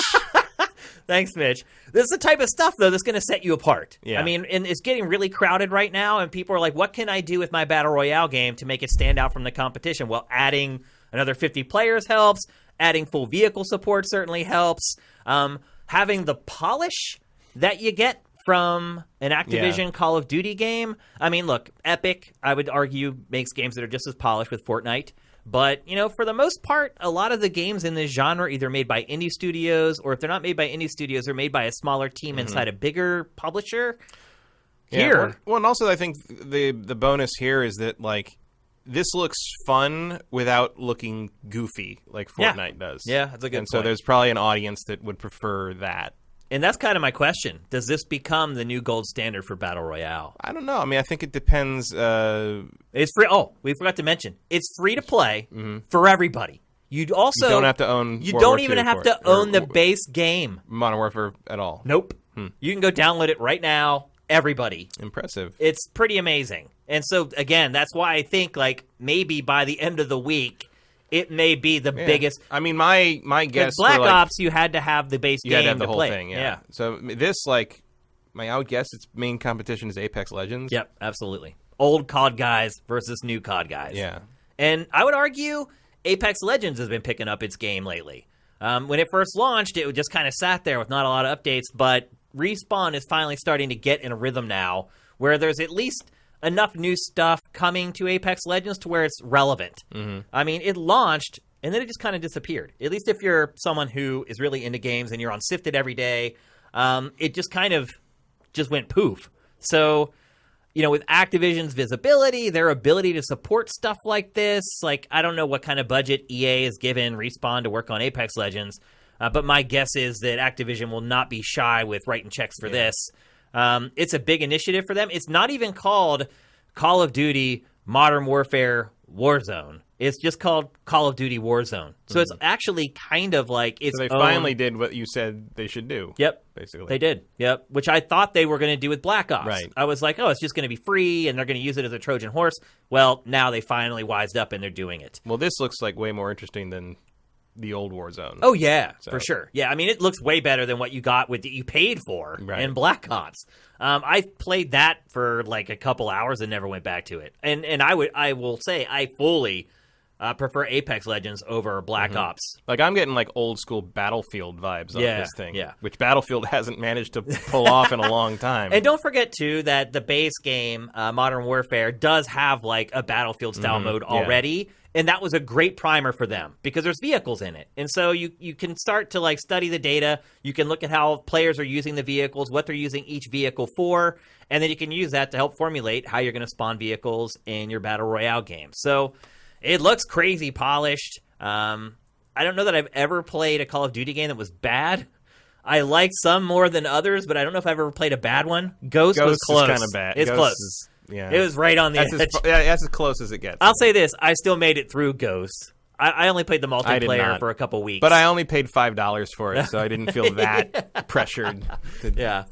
Thanks, Mitch. This is the type of stuff, though, that's going to set you apart. Yeah. I mean, and it's getting really crowded right now, and people are like, what can I do with my Battle Royale game to make it stand out from the competition? Well, adding another 50 players helps. Adding full vehicle support certainly helps. Having the polish that you get from an Activision Call of Duty game. I mean, look, Epic, I would argue, makes games that are just as polished with Fortnite. But, for the most part, a lot of the games in this genre are either made by indie studios, or if they're not made by indie studios, they're made by a smaller team inside a bigger publisher. Here. Well, and also I think the bonus here is that, like, this looks fun without looking goofy like Fortnite does. Yeah, that's a good point. And so there's probably an audience that would prefer that. And that's kind of my question. Does this become the new gold standard for Battle Royale? I don't know. I mean, I think it depends. It's free. Oh, we forgot to mention. It's free to play for everybody. You don't have to own You World don't War even II have to own the base game. Modern Warfare at all. Nope. You can go download it right now. Everybody. Impressive. It's pretty amazing. And so, again, that's why I think, like, maybe by the end of the week, it may be the biggest. I mean, my guess. Black Ops, you had to have the base game you had to have the whole play. thing. Yeah. So this, like, I would guess its main competition is Apex Legends. Yep, absolutely. Old COD guys versus new COD guys. Yeah. And I would argue Apex Legends has been picking up its game lately. When it first launched, it just kind of sat there with not a lot of updates, but Respawn is finally starting to get in a rhythm now where there's at least enough new stuff coming to Apex Legends to where it's relevant. I mean, it launched, and then it just kind of disappeared. At least if you're someone who is really into games and you're on Sifted every day, it just kind of just went poof. So, with Activision's visibility, their ability to support stuff like this, like, I don't know what kind of budget EA has given Respawn to work on Apex Legends, but my guess is that Activision will not be shy with writing checks for this. It's a big initiative for them. It's not even called Call of Duty Modern Warfare Warzone. It's just called Call of Duty Warzone. So it's actually kind of like its So they own... finally did what you said they should do. Yep. Basically. They did. Yep. Which I thought they were going to do with Black Ops. Right. I was like, oh, it's just going to be free and they're going to use it as a Trojan horse. Well, now they finally wised up and they're doing it. Well, this looks like way more interesting than the old Warzone. Oh, yeah, for sure. Yeah, I mean, it looks way better than what you got with that you paid for in Black Ops. I played that for like a couple hours and never went back to it. And I will say I fully prefer Apex Legends over Black Ops. Like, I'm getting like old school Battlefield vibes on this thing. Yeah. Which Battlefield hasn't managed to pull off in a long time. And don't forget, too, that the base game, Modern Warfare, does have like a Battlefield-style mode already. And that was a great primer for them because there's vehicles in it. And so you can start to like study the data. You can look at how players are using the vehicles, what they're using each vehicle for, and then you can use that to help formulate how you're going to spawn vehicles in your Battle Royale game. So it looks crazy polished. I don't know that I've ever played a Call of Duty game that was bad. I liked some more than others, but I don't know if I've ever played a bad one. Ghost was close. Is kind of bad. It's Ghost close. It was right on the edge. That's as close as it gets. I'll say this. I still made it through Ghost. I only played the multiplayer for a couple weeks. But I only paid $5 for it, so I didn't feel that pressured. Yeah.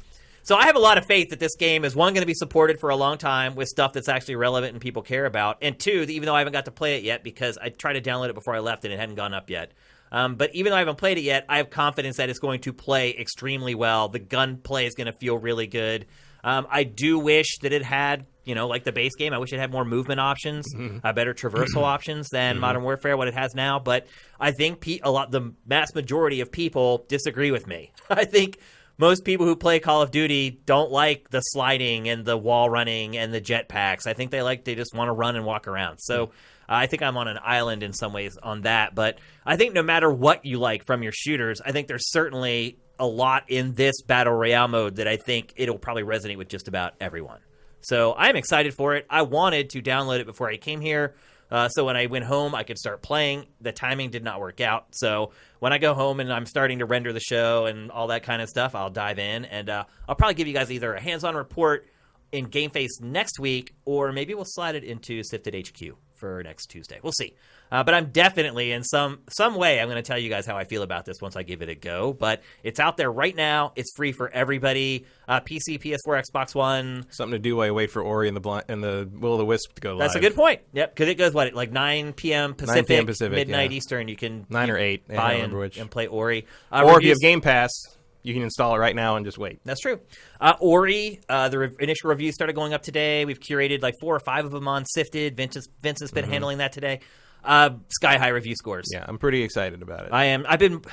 So I have a lot of faith that this game is, one, going to be supported for a long time with stuff that's actually relevant and people care about, and two, even though I haven't got to play it yet because I tried to download it before I left and it hadn't gone up yet, but even though I haven't played it yet, I have confidence that it's going to play extremely well. The gunplay is going to feel really good. I do wish that it had, like the base game, I wish it had more movement options, better traversal options than Modern Warfare, what it has now. But I think the mass majority of people disagree with me. I think most people who play Call of Duty don't like the sliding and the wall running and the jetpacks. I think they just want to run and walk around. So I think I'm on an island in some ways on that. But I think no matter what you like from your shooters, I think there's certainly a lot in this Battle Royale mode that I think it'll probably resonate with just about everyone. So I'm excited for it. I wanted to download it before I came here. So when I went home, I could start playing. The timing did not work out. So when I go home and I'm starting to render the show and all that kind of stuff, I'll dive in. And I'll probably give you guys either a hands-on report in GameFace next week, or maybe we'll slide it into Sifted HQ for next Tuesday. We'll see. But I'm definitely, in some way, I'm going to tell you guys how I feel about this once I give it a go. But it's out there right now. It's free for everybody. PC, PS4, Xbox One. Something to do while you wait for Ori and the Will of the Wisp to go live. That's a good point. Yep, because it goes, like 9 p.m. Pacific, 9 p.m. Pacific, midnight yeah. Eastern. You can 9 or 8. buy and play Ori. Or if you have Game Pass, you can install it right now and just wait. That's true. Ori, the initial reviews started going up today. We've curated like 4 or 5 of them on Sifted. Vince has been handling that today. Sky high review scores. Yeah, I'm pretty excited about it. I am. I've been,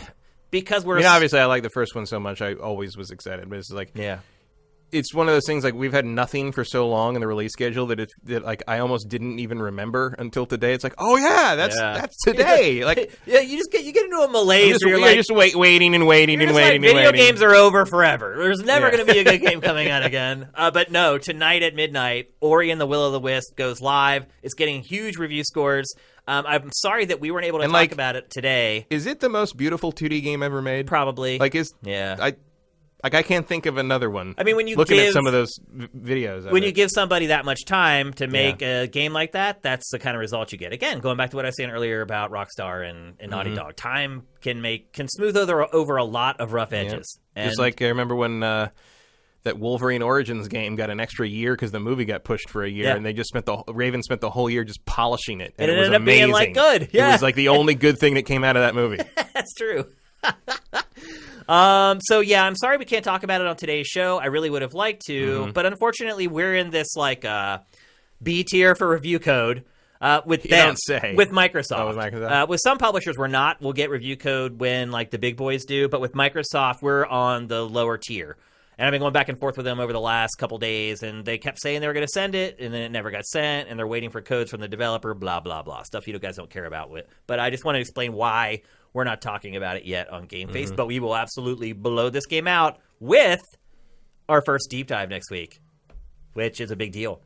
because we're... obviously I like the first one so much. I always was excited. But it's like... Yeah. It's one of those things, like, we've had nothing for so long in the release schedule that like I almost didn't even remember until today. It's like, oh yeah, that's today. Like, yeah, you get into a malaise. You're just waiting and waiting and waiting. Video games are over forever. There's never going to be a good game coming out again. But no, tonight at midnight, Ori and the Will of the Wisp goes live. It's getting huge review scores. I'm sorry that we weren't able to talk about it today. Is it the most beautiful 2D game ever made? Probably. I can't think of another one. I mean, when you looking at some of those videos, when you give somebody that much time to make a game like that, that's the kind of result you get. Again, going back to what I was saying earlier about Rockstar and Naughty Dog, time can smooth over a lot of rough edges. Yeah. Just like I remember when that Wolverine Origins game got an extra year because the movie got pushed for a year, and they just Raven spent the whole year just polishing it, and it was ended up amazing. Being like good. Yeah. It was like the only good thing that came out of that movie. That's true. So yeah, I'm sorry we can't talk about it on today's show. I really would have liked to, but unfortunately we're in this like B tier for review code with Microsoft. With Microsoft. With some publishers we're not. We'll get review code when like the big boys do, but with Microsoft we're on the lower tier. And I've been going back and forth with them over the last couple days, and they kept saying they were going to send it, and then it never got sent, and they're waiting for codes from the developer, blah, blah, blah. Stuff you guys don't care about. But I just want to explain why we're not talking about it yet on GameFace, but we will absolutely blow this game out with our first deep dive next week, which is a big deal.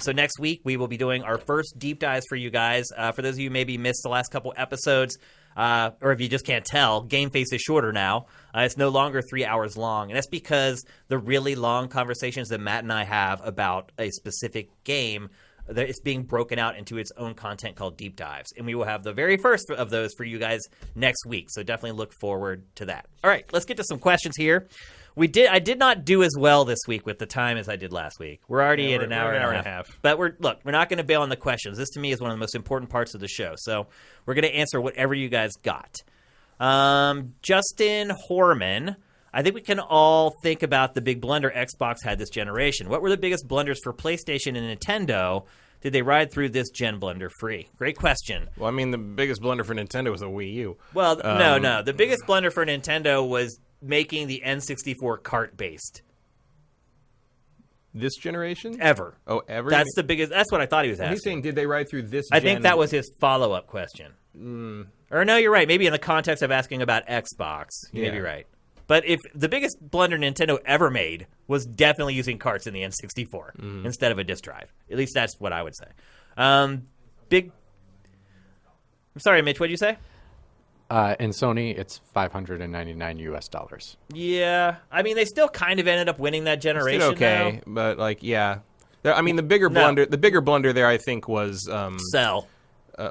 So next week, we will be doing our first deep dives for you guys. For those of you who maybe missed the last couple episodes, or if you just can't tell, GameFace is shorter now. It's no longer 3 hours long, and that's because the really long conversations that Matt and I have about a specific game, it's being broken out into its own content called Deep Dives, and we will have the very first of those for you guys next week, so definitely look forward to that. All right, let's get to some questions here. I did not do as well this week with the time as I did last week. We're already at an hour and a half. But we're not going to bail on the questions. This to me is one of the most important parts of the show. So we're going to answer whatever you guys got. Justin Horman, I think we can all think about the big blunder Xbox had this generation. What were the biggest blunders for PlayStation and Nintendo? Did they ride through this gen blunder free? Great question. Well, I mean, the biggest blunder for Nintendo was the Wii U. Well, no. The biggest blunder for Nintendo was making the N64 cart-based. This generation? Ever. Oh, ever? That's the biggest. That's what I thought he was asking. He's saying, did they ride through this I think that was his follow-up question. Or no, you're right. Maybe in the context of asking about Xbox. You may be right. But if the biggest blunder Nintendo ever made was definitely using carts in the N64 instead of a disk drive. At least that's what I would say. I'm sorry, Mitch, what did you say? In Sony, it's $599 US. Yeah, I mean they still kind of ended up winning that generation. Okay, though. But like, yeah, I mean the bigger blunder there, I think, was Cell.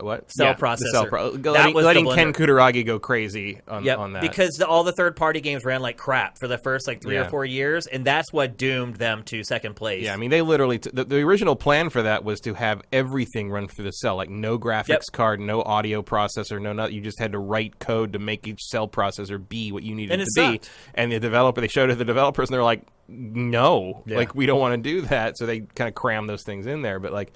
What? Cell processor. Letting Ken Kutaragi go crazy on that. Because all the third-party games ran like crap for the first 3 or 4 years, and that's what doomed them to second place. Yeah, I mean, they literally... the original plan for that was to have everything run through the cell, like no graphics card, no audio processor, no nothing. You just had to write code to make each cell processor be what you needed it to be. And they showed it to the developers, and they're like, no, like, we don't want to do that. So they kind of crammed those things in there, but like...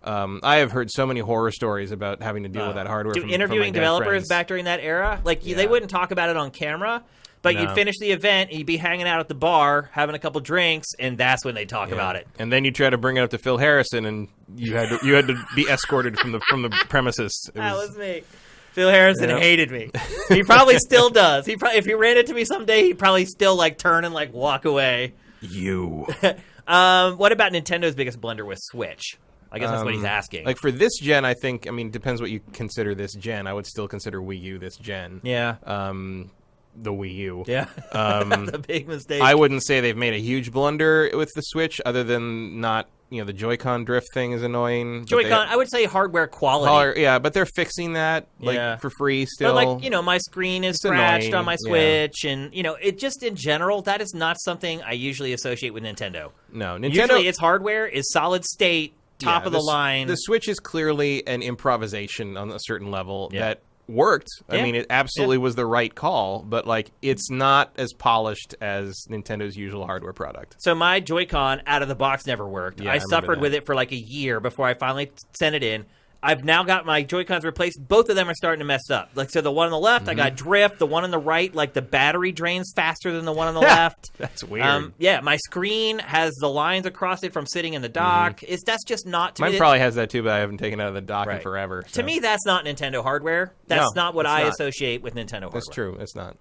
I have heard so many horror stories about having to deal with that hardware. Interviewing developers back during that era, they wouldn't talk about it on camera, but you'd finish the event, and you'd be hanging out at the bar, having a couple drinks, and that's when they talk about it. And then you try to bring it up to Phil Harrison, and you had to be escorted from the premises. That was me. Phil Harrison hated me. He probably still does. If he ran into me someday, he'd probably still turn and walk away. You. What about Nintendo's biggest blunder with Switch? I guess that's what he's asking. Like for this gen, I think. I mean, depends what you consider this gen. I would still consider Wii U this gen. Yeah. The Wii U. Yeah. The big mistake. I wouldn't say they've made a huge blunder with the Switch, other than not. The Joy-Con drift thing is annoying. Joy-Con, I would say hardware quality. Yeah, but they're fixing that for free still. But my screen is scratched on my Switch, and it just in general, that is not something I usually associate with Nintendo. No, Nintendo. Usually, its hardware is solid state, top of the line. The Switch is clearly an improvisation on a certain level that worked. I mean, it absolutely was the right call, but it's not as polished as Nintendo's usual hardware product. So my Joy-Con out of the box never worked. I suffered with it for a year before I finally sent it in. I've now got my Joy-Cons replaced. Both of them are starting to mess up. So the one on the left, I got drift. The one on the right, the battery drains faster than the one on the left. That's weird. My screen has the lines across it from sitting in the dock. That's just not... Mine probably has that too, but I haven't taken it out of the dock in forever. So. To me, that's not Nintendo hardware. That's not what I associate with Nintendo hardware. That's true. It's not.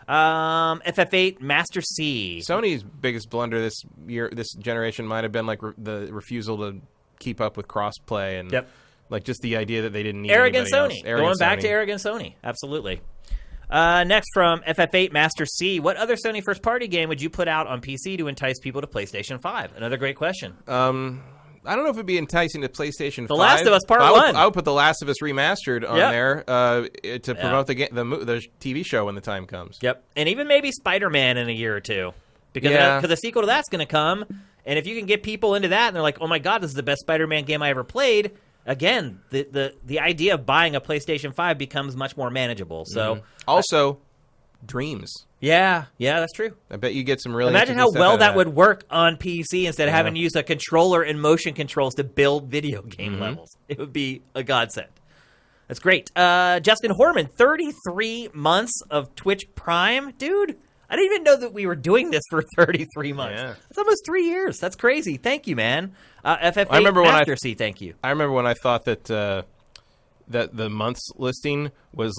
FF8 Master C. Sony's biggest blunder this generation might have been the refusal to keep up with crossplay and... Yep. Just the idea that they didn't need arrogant anybody Sony. else. Going back to arrogant Sony. Absolutely. Next from FF8 Master C. What other Sony first-party game would you put out on PC to entice people to PlayStation 5? Another great question. I don't know if it'd be enticing to PlayStation 5. The Last of Us Part 1. I would put The Last of Us Remastered on there to promote the TV show when the time comes. Yep. And even maybe Spider-Man in a year or two. Because the sequel to that's going to come. And if you can get people into that and they're like, oh my God, this is the best Spider-Man game I ever played... Again, the idea of buying a PlayStation 5 becomes much more manageable. So, also, Dreams. Yeah, that's true. I bet you get some really. Imagine how well that would work on PC instead of having to use a controller and motion controls to build video game levels. It would be a godsend. That's great. Justin Horman, 33 months of Twitch Prime, dude. I didn't even know that we were doing this for 33 months. Yeah. That's almost 3 years. That's crazy. Thank you, man. FF8 Master C, thank you. I remember when I thought that that the months listing was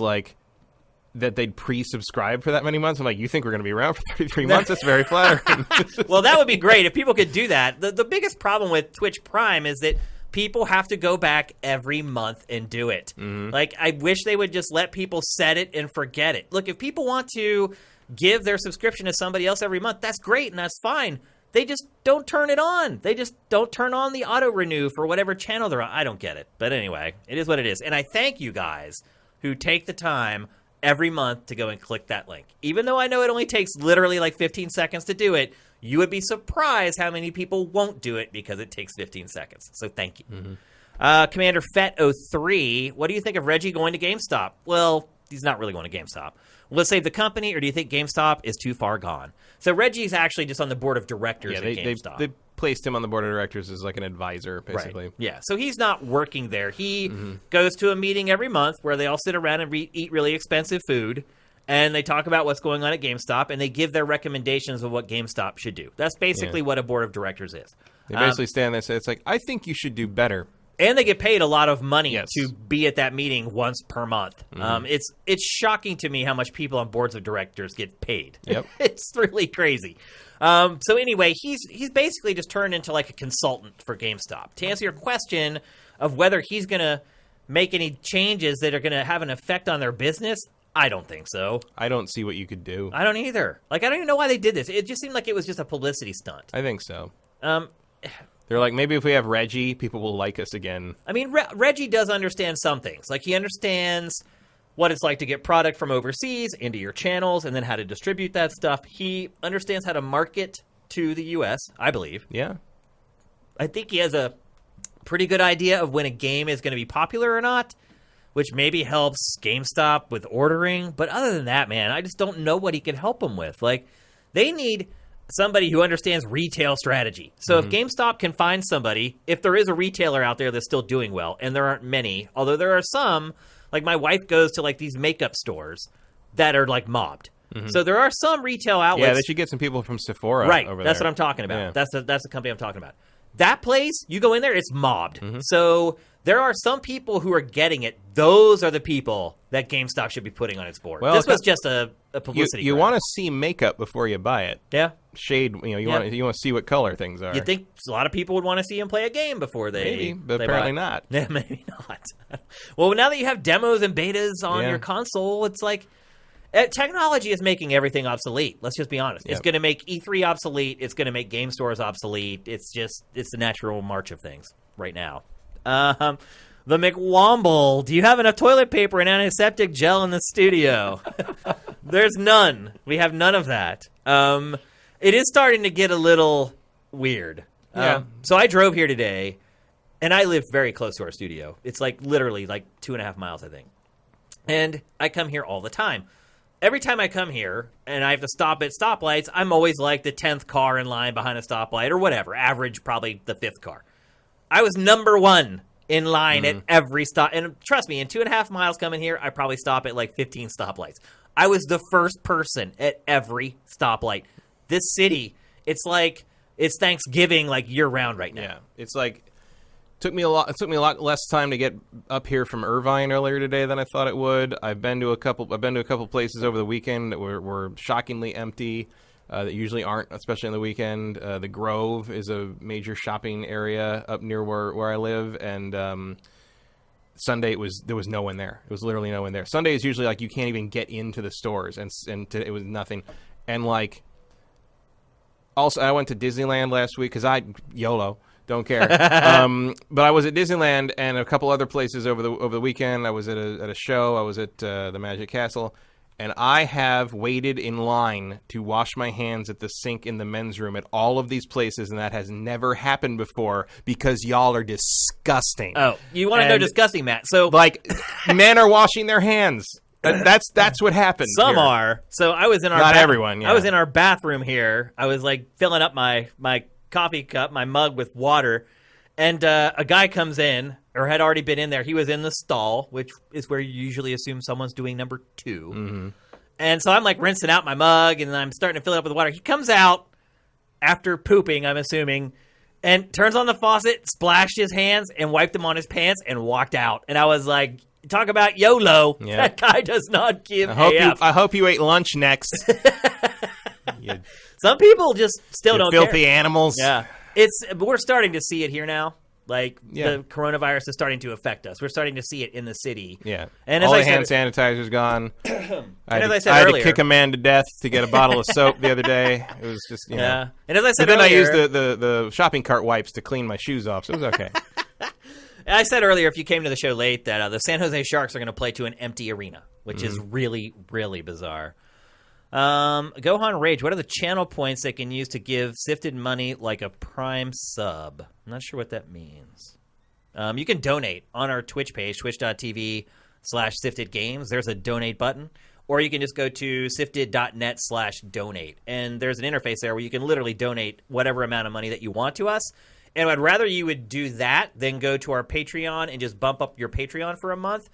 that they'd pre-subscribe for that many months. I'm like, you think we're going to be around for 33 months? That's very flattering. Well, that would be great if people could do that. The biggest problem with Twitch Prime is that people have to go back every month and do it. I wish they would just let people set it and forget it. Look, if people want to give their subscription to somebody else every month, that's great and that's fine. They just don't turn it on. They just don't turn on the auto-renew for whatever channel they're on. I don't get it. But anyway, it is what it is. And I thank you guys who take the time every month to go and click that link. Even though I know it only takes literally 15 seconds to do it, you would be surprised how many people won't do it because it takes 15 seconds. So thank you. Commander Fet03, what do you think of Reggie going to GameStop? Well, he's not really going to GameStop. Will it save the company, or do you think GameStop is too far gone? So Reggie's actually just on the board of directors at GameStop. They placed him on the board of directors as an advisor, basically. Right. Yeah, so he's not working there. He goes to a meeting every month where they all sit around and eat really expensive food, and they talk about what's going on at GameStop, and they give their recommendations of what GameStop should do. That's basically what a board of directors is. They basically stand there and say, it's I think you should do better. And they get paid a lot of money to be at that meeting once per month. It's shocking to me how much people on boards of directors get paid. Yep. It's really crazy. So anyway, he's basically just turned into a consultant for GameStop. To answer your question of whether he's going to make any changes that are going to have an effect on their business, I don't think so. I don't see what you could do. I don't either. I don't even know why they did this. It just seemed like it was just a publicity stunt. I think so. They're maybe if we have Reggie, people will like us again. I mean, Reggie does understand some things. He understands what it's like to get product from overseas into your channels and then how to distribute that stuff. He understands how to market to the U.S., I believe. Yeah. I think he has a pretty good idea of when a game is going to be popular or not, which maybe helps GameStop with ordering. But other than that, man, I just don't know what he can help them with. They need somebody who understands retail strategy. So if GameStop can find somebody, if there is a retailer out there that's still doing well, and there aren't many, although there are some, my wife goes to these makeup stores that are mobbed. So there are some retail outlets. Yeah, they should get some people from Sephora over there. That's what I'm talking about. Yeah. That's the company I'm talking about. That place, you go in there, it's mobbed. So there are some people who are getting it. Those are the people that GameStop should be putting on its board. Well, this was just a publicity. You want to see makeup before you buy it. Yeah. Shade, you want to see what color things are. You'd think a lot of people would want to see him play a game before they maybe, but they apparently buy it. not. Yeah, maybe not. Well, now that you have demos and betas on your console, it's like technology is making everything obsolete. Let's just be honest. It's going to make E3 obsolete. It's going to make game stores obsolete. It's the natural march of things right now. The McWomble. Do you have enough toilet paper and antiseptic gel in the studio? There's none. We have none of that. It is starting to get a little weird. So I drove here today, and I live very close to our studio. It's like literally like 2.5 miles, I think. And I come here all the time. Every time I come here and I have to stop at stoplights, I'm always like the 10th car in line behind a stoplight or whatever. Average, probably the 5th car. I was number 1 in line at every stop. And trust me, in 2.5 miles coming here, I probably stop at like 15 stoplights. I was the first person at every stoplight. This city, it's like it's Thanksgiving like year-round right now. Yeah, it's like it took me a lot less time to get up here from Irvine earlier today than I thought it would. I've been to a couple places over the weekend that were shockingly empty. That usually aren't, especially on the weekend. The Grove is a major shopping area up near where I live, and Sunday there was no one there. It was literally no one there. Sunday is usually like you can't even get into the stores, and it was nothing. And like, also I went to Disneyland last week because YOLO. Don't care. But I was at Disneyland and a couple other places over the weekend. I was at a show. I was at the Magic Castle. And I have waited in line to wash my hands at the sink in the men's room at all of these places, and that has never happened before because y'all are disgusting. Oh, you want to know disgusting, Matt? So, like, men are washing their hands. That's what happened. Some here. are. So I was in our not everyone. Yeah. I was in our bathroom here. I was like filling up my coffee cup, my mug with water, and a guy comes in. Or had already been in there. He was in the stall, which is where you usually assume someone's doing number 2. Mm-hmm. And so I'm like rinsing out my mug, and I'm starting to fill it up with water. He comes out after pooping, I'm assuming, and turns on the faucet, splashed his hands, and wiped them on his pants, and walked out. And I was like, talk about YOLO. Yeah. That guy does not give I hope you ate lunch next. Some people just still don't care. Filthy animals. Yeah. We're starting to see it here now. Like, the coronavirus is starting to affect us. We're starting to see it in the city. Yeah. And all the hand sanitizer's gone. I had to kick a man to death to get a bottle of soap the other day. It was just, you know. Yeah. And as I said earlier... But then I used the shopping cart wipes to clean my shoes off, so it was okay. I said earlier, if you came to the show late, that the San Jose Sharks are going to play to an empty arena, which is really, really bizarre. Gohan Rage, what are the channel points they can use to give Sifted money like a Prime sub? I'm not sure what that means. You can donate on our Twitch page, twitch.tv/SiftedGames. There's a donate button. Or you can just go to sifted.net/donate. And there's an interface there where you can literally donate whatever amount of money that you want to us. And I'd rather you would do that than go to our Patreon and just bump up your Patreon for a month.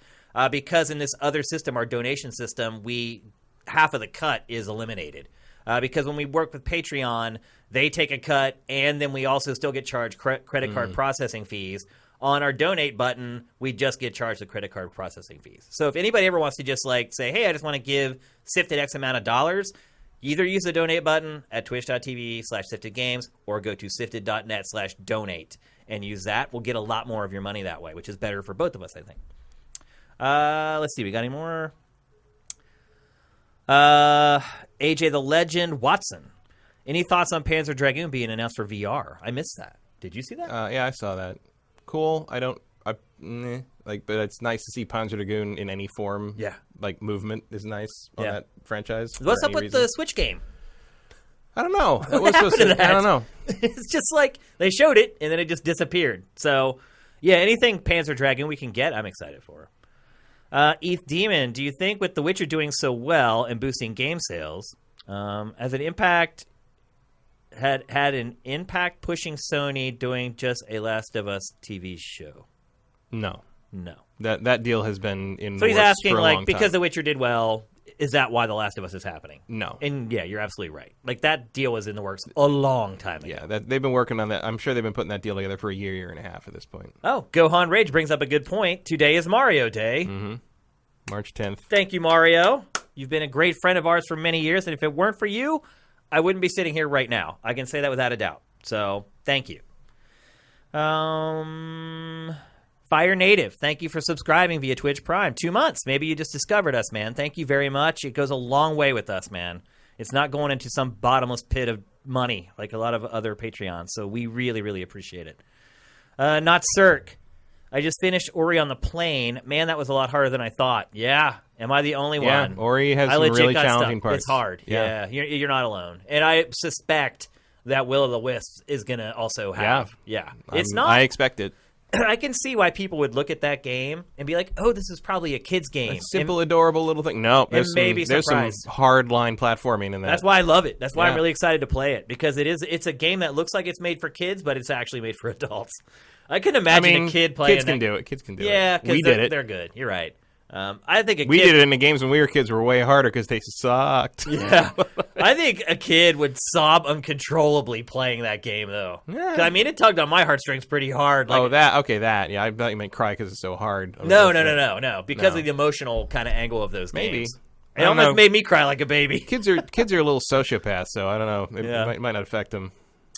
Because in this other system, our donation system, half of the cut is eliminated. Because when we work with Patreon, they take a cut, and then we also still get charged credit card processing fees. On our donate button, we just get charged the credit card processing fees. So if anybody ever wants to just like say, hey, I just want to give Sifted X amount of dollars, either use the donate button at twitch.tv/SiftedGames or go to sifted.net/donate and use that. We'll get a lot more of your money that way, which is better for both of us, I think. Let's see. We got any more? AJ the Legend Watson. Any thoughts on Panzer Dragoon being announced for VR? I missed that. Did you see that? Yeah, I saw that. Cool. But it's nice to see Panzer Dragoon in any form. Yeah. Like, movement is nice on that franchise. What's up with the Switch game? I don't know. I don't know. It's just like they showed it and then it just disappeared. So, yeah, anything Panzer Dragoon we can get, I'm excited for. ETH Demon, do you think with The Witcher doing so well and boosting game sales, as an impact had an impact pushing Sony doing just a Last of Us TV show? No. No. That deal has been in. So he's works asking for a long because time. The Witcher did well, is that why The Last of Us is happening? No. And yeah, you're absolutely right. Like that deal was in the works a long time ago. Yeah, they've been working on that. I'm sure they've been putting that deal together for a year and a half at this point. Oh, Gohan Rage brings up a good point. Today is Mario Day. Mm-hmm. March 10th. Thank you, Mario. You've been a great friend of ours for many years, and if it weren't for you, I wouldn't be sitting here right now. I can say that without a doubt. So, thank you. Fire Native, thank you for subscribing via Twitch Prime. 2 months. Maybe you just discovered us, man. Thank you very much. It goes a long way with us, man. It's not going into some bottomless pit of money like a lot of other Patreons. So we really, really appreciate it. Not Cirque. I just finished Ori on the plane. Man, that was a lot harder than I thought. Yeah. Am I the only one? Ori has some really challenging parts. It's hard. Yeah. You're not alone. And I suspect that Will of the Wisps is going to also have. Yeah. It's not. I expect it. I can see why people would look at that game and be like, oh, this is probably a kid's game. A simple, adorable little thing. No, there's some hard-line platforming in that. That's why I love it. That's why I'm really excited to play it, because it's a game that looks like it's made for kids, but it's actually made for adults. I can imagine a kid playing Kids can do it. Kids can do it. Yeah, because we did it. They're good. You're right. I think we did it in the games when we were kids were way harder because they sucked. Yeah. I think a kid would sob uncontrollably playing that game, though. Yeah. I mean, it tugged on my heartstrings pretty hard. Like, that. Yeah, I thought you meant cry because it's so hard. No. Because of the emotional kind of angle of those games. It almost made me cry like a baby. Kids are a little sociopaths, so I don't know. It might not affect them.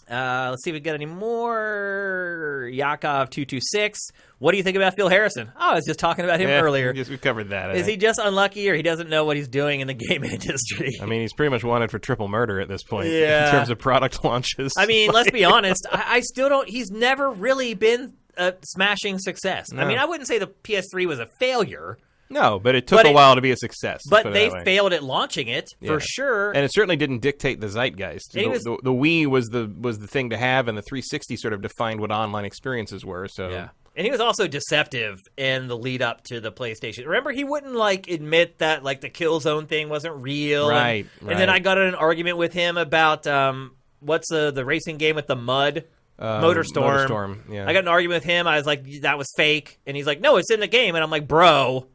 Let's see if we got any more. Yakov226. What do you think about Phil Harrison? Oh, I was just talking about him earlier. We covered that. Is he just unlucky, or he doesn't know what he's doing in the game industry? I mean, he's pretty much wanted for triple murder at this point in terms of product launches. I mean, let's be honest. I still don't. He's never really been a smashing success. No. I mean, I wouldn't say the PS3 was a failure. No, but it took a while to be a success. But they failed at launching it for sure, and it certainly didn't dictate the zeitgeist. The Wii was the thing to have, and the 360 sort of defined what online experiences were. So, and he was also deceptive in the lead up to the PlayStation. Remember, he wouldn't admit that the Killzone thing wasn't real, right? And then I got in an argument with him about what's the racing game with the mud. Motorstorm. Yeah. I got an argument with him. I was like, that was fake. And he's like, no, it's in the game. And I'm like, bro.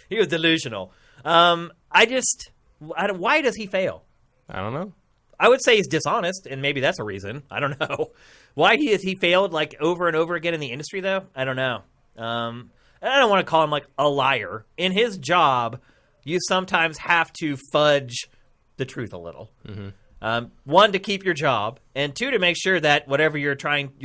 He was delusional. Why does he fail? I don't know. I would say he's dishonest, and maybe that's a reason. I don't know. Why he failed over and over again in the industry, though? I don't know. I don't want to call him a liar. In his job, you sometimes have to fudge the truth a little. Mm-hmm. One, to keep your job, and two, to make sure that whatever you're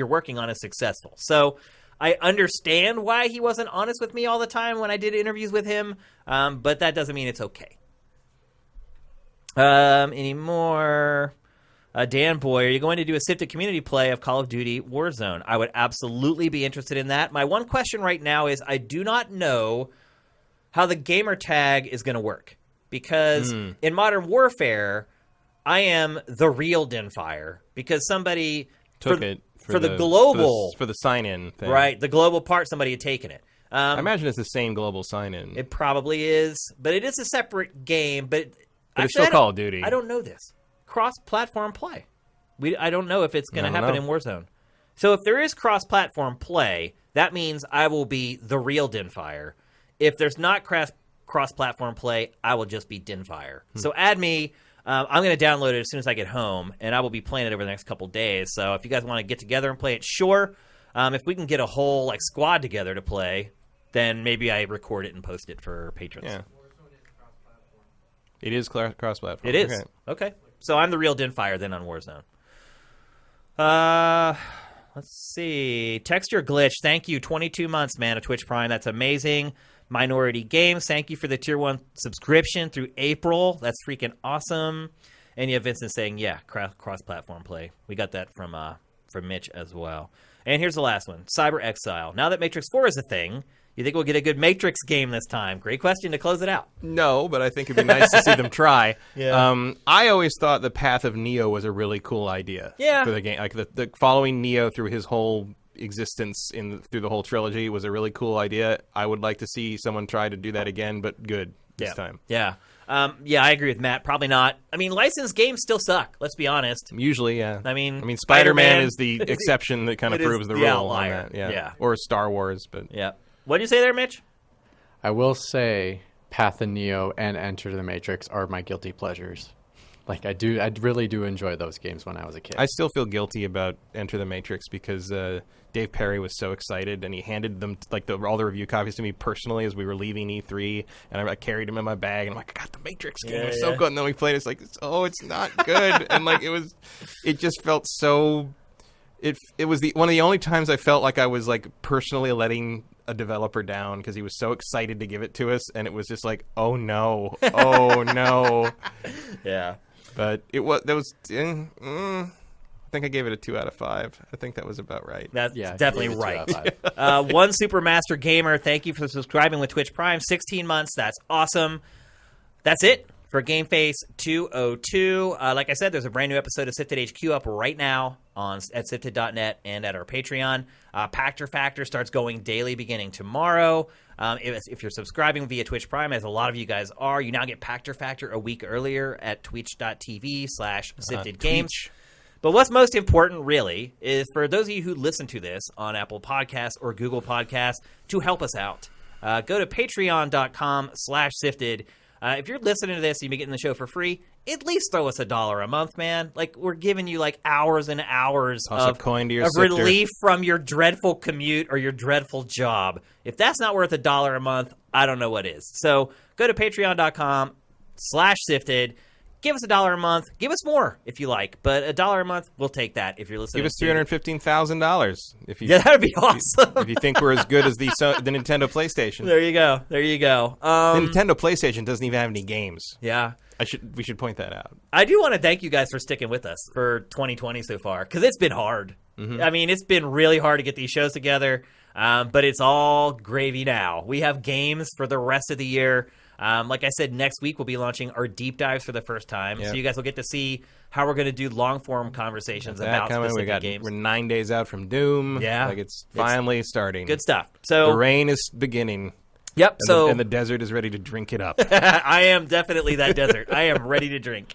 working on is successful. So I understand why he wasn't honest with me all the time when I did interviews with him, but that doesn't mean it's okay. Any more? Dan Boy, are you going to do a Sifted community play of Call of Duty Warzone? I would absolutely be interested in that. My one question right now is I do not know how the gamer tag is going to work, because in Modern Warfare, I am the real Dinfire, because somebody took it for the global for the sign-in thing. Right, the global part, somebody had taken it. I imagine it's the same global sign-in. It probably is, but it is a separate game. But it's still Call of Duty. I don't know this cross-platform play. I don't know if it's going to happen in Warzone. So if there is cross-platform play, that means I will be the real Dinfire. If there's not cross-platform play, I will just be Dinfire. So add me. I'm going to download it as soon as I get home, and I will be playing it over the next couple days. So if you guys want to get together and play it, sure. If we can get a whole squad together to play, then maybe I record it and post it for patrons. Yeah. It is cross-platform. It is. Okay. So I'm the real Dinfire then on Warzone. Let's see. Texture Glitch, thank you. 22 months, man, of Twitch Prime. That's amazing. Minority Games, thank you for the Tier 1 subscription through April. That's freaking awesome. And you have Vincent saying, cross-platform play. We got that from Mitch as well. And here's the last one. Cyber Exile. Now that Matrix 4 is a thing, you think we'll get a good Matrix game this time? Great question to close it out. No, but I think it'd be nice to see them try. Yeah. I always thought the path of Neo was a really cool idea for the game. The following Neo through his whole existence through the whole trilogy was a really cool idea. I would like to see someone try to do that again, but good this time. Yeah. I agree with Matt. Probably not. I mean, licensed games still suck. Let's be honest. Usually, yeah. I mean, Spider-Man is the exception that kind of proves the rule outlier. On that. Yeah. Or Star Wars, but yeah. What did you say there, Mitch? I will say Path of Neo and Enter the Matrix are my guilty pleasures. Like I really do enjoy those games when I was a kid. I still feel guilty about Enter the Matrix because Dave Perry was so excited, and he handed them all the review copies to me personally as we were leaving E3, and I carried them in my bag, and I'm like, I got the Matrix game. It was so good. And then we played it. It's like, it's not good, and like it just felt so. It was one of the only times I felt like I was like personally letting a developer down because he was so excited to give it to us, and it was just like, oh no. Yeah. But I think I gave it a 2 out of 5. I think that was about right. That's definitely right. One Supermaster Gamer, thank you for subscribing with Twitch Prime. 16 months, that's awesome. That's it for GameFace 202. Like I said, there's a brand new episode of Sifted HQ up right now at sifted.net and at our Patreon. Pactor Factor starts going daily beginning tomorrow. If you're subscribing via Twitch Prime, as a lot of you guys are, you now get Pactor Factor a week earlier at twitch.tv/siftedgames. But what's most important, really, is for those of you who listen to this on Apple Podcasts or Google Podcasts to help us out. Go to patreon.com/sifted. If you're listening to this and you've been getting the show for free, at least throw us $1 a month, man. Like, we're giving you like hours and hours of relief from your dreadful commute or your dreadful job. If that's not worth $1 a month, I don't know what is. So go to patreon.com/sifted. Give us $1 a month. Give us more if you like, but $1 a month, we'll take that if you're listening. Give us $315,000 if you. Yeah, that'd be awesome. If you think we're as good as the Nintendo PlayStation. There you go. The Nintendo PlayStation doesn't even have any games. Yeah. We should point that out. I do want to thank you guys for sticking with us for 2020 so far, because it's been hard. Mm-hmm. I mean, it's been really hard to get these shows together, but it's all gravy now. We have games for the rest of the year. Like I said, next week we'll be launching our deep dives for the first time, so you guys will get to see how we're going to do long-form conversations about specific games. We're 9 days out from Doom. Yeah. Like it's finally starting. Good stuff. So the rain is beginning. Yep. And the desert is ready to drink it up. I am definitely that desert. I am ready to drink.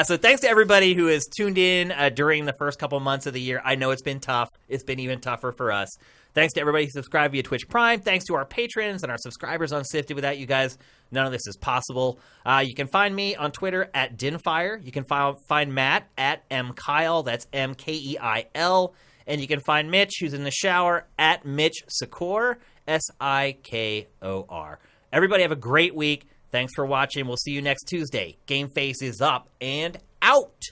So thanks to everybody who has tuned in during the first couple months of the year. I know it's been tough. It's been even tougher for us. Thanks to everybody who subscribed via Twitch Prime. Thanks to our patrons and our subscribers on Sifted. Without you guys, none of this is possible. You can find me on Twitter at Dinfire. You can find Matt at MKyle. That's MKEIL. And you can find Mitch, who's in the shower, at Mitch Sikor, SIKOR. Everybody have a great week. Thanks for watching. We'll see you next Tuesday. GameFace is up and out.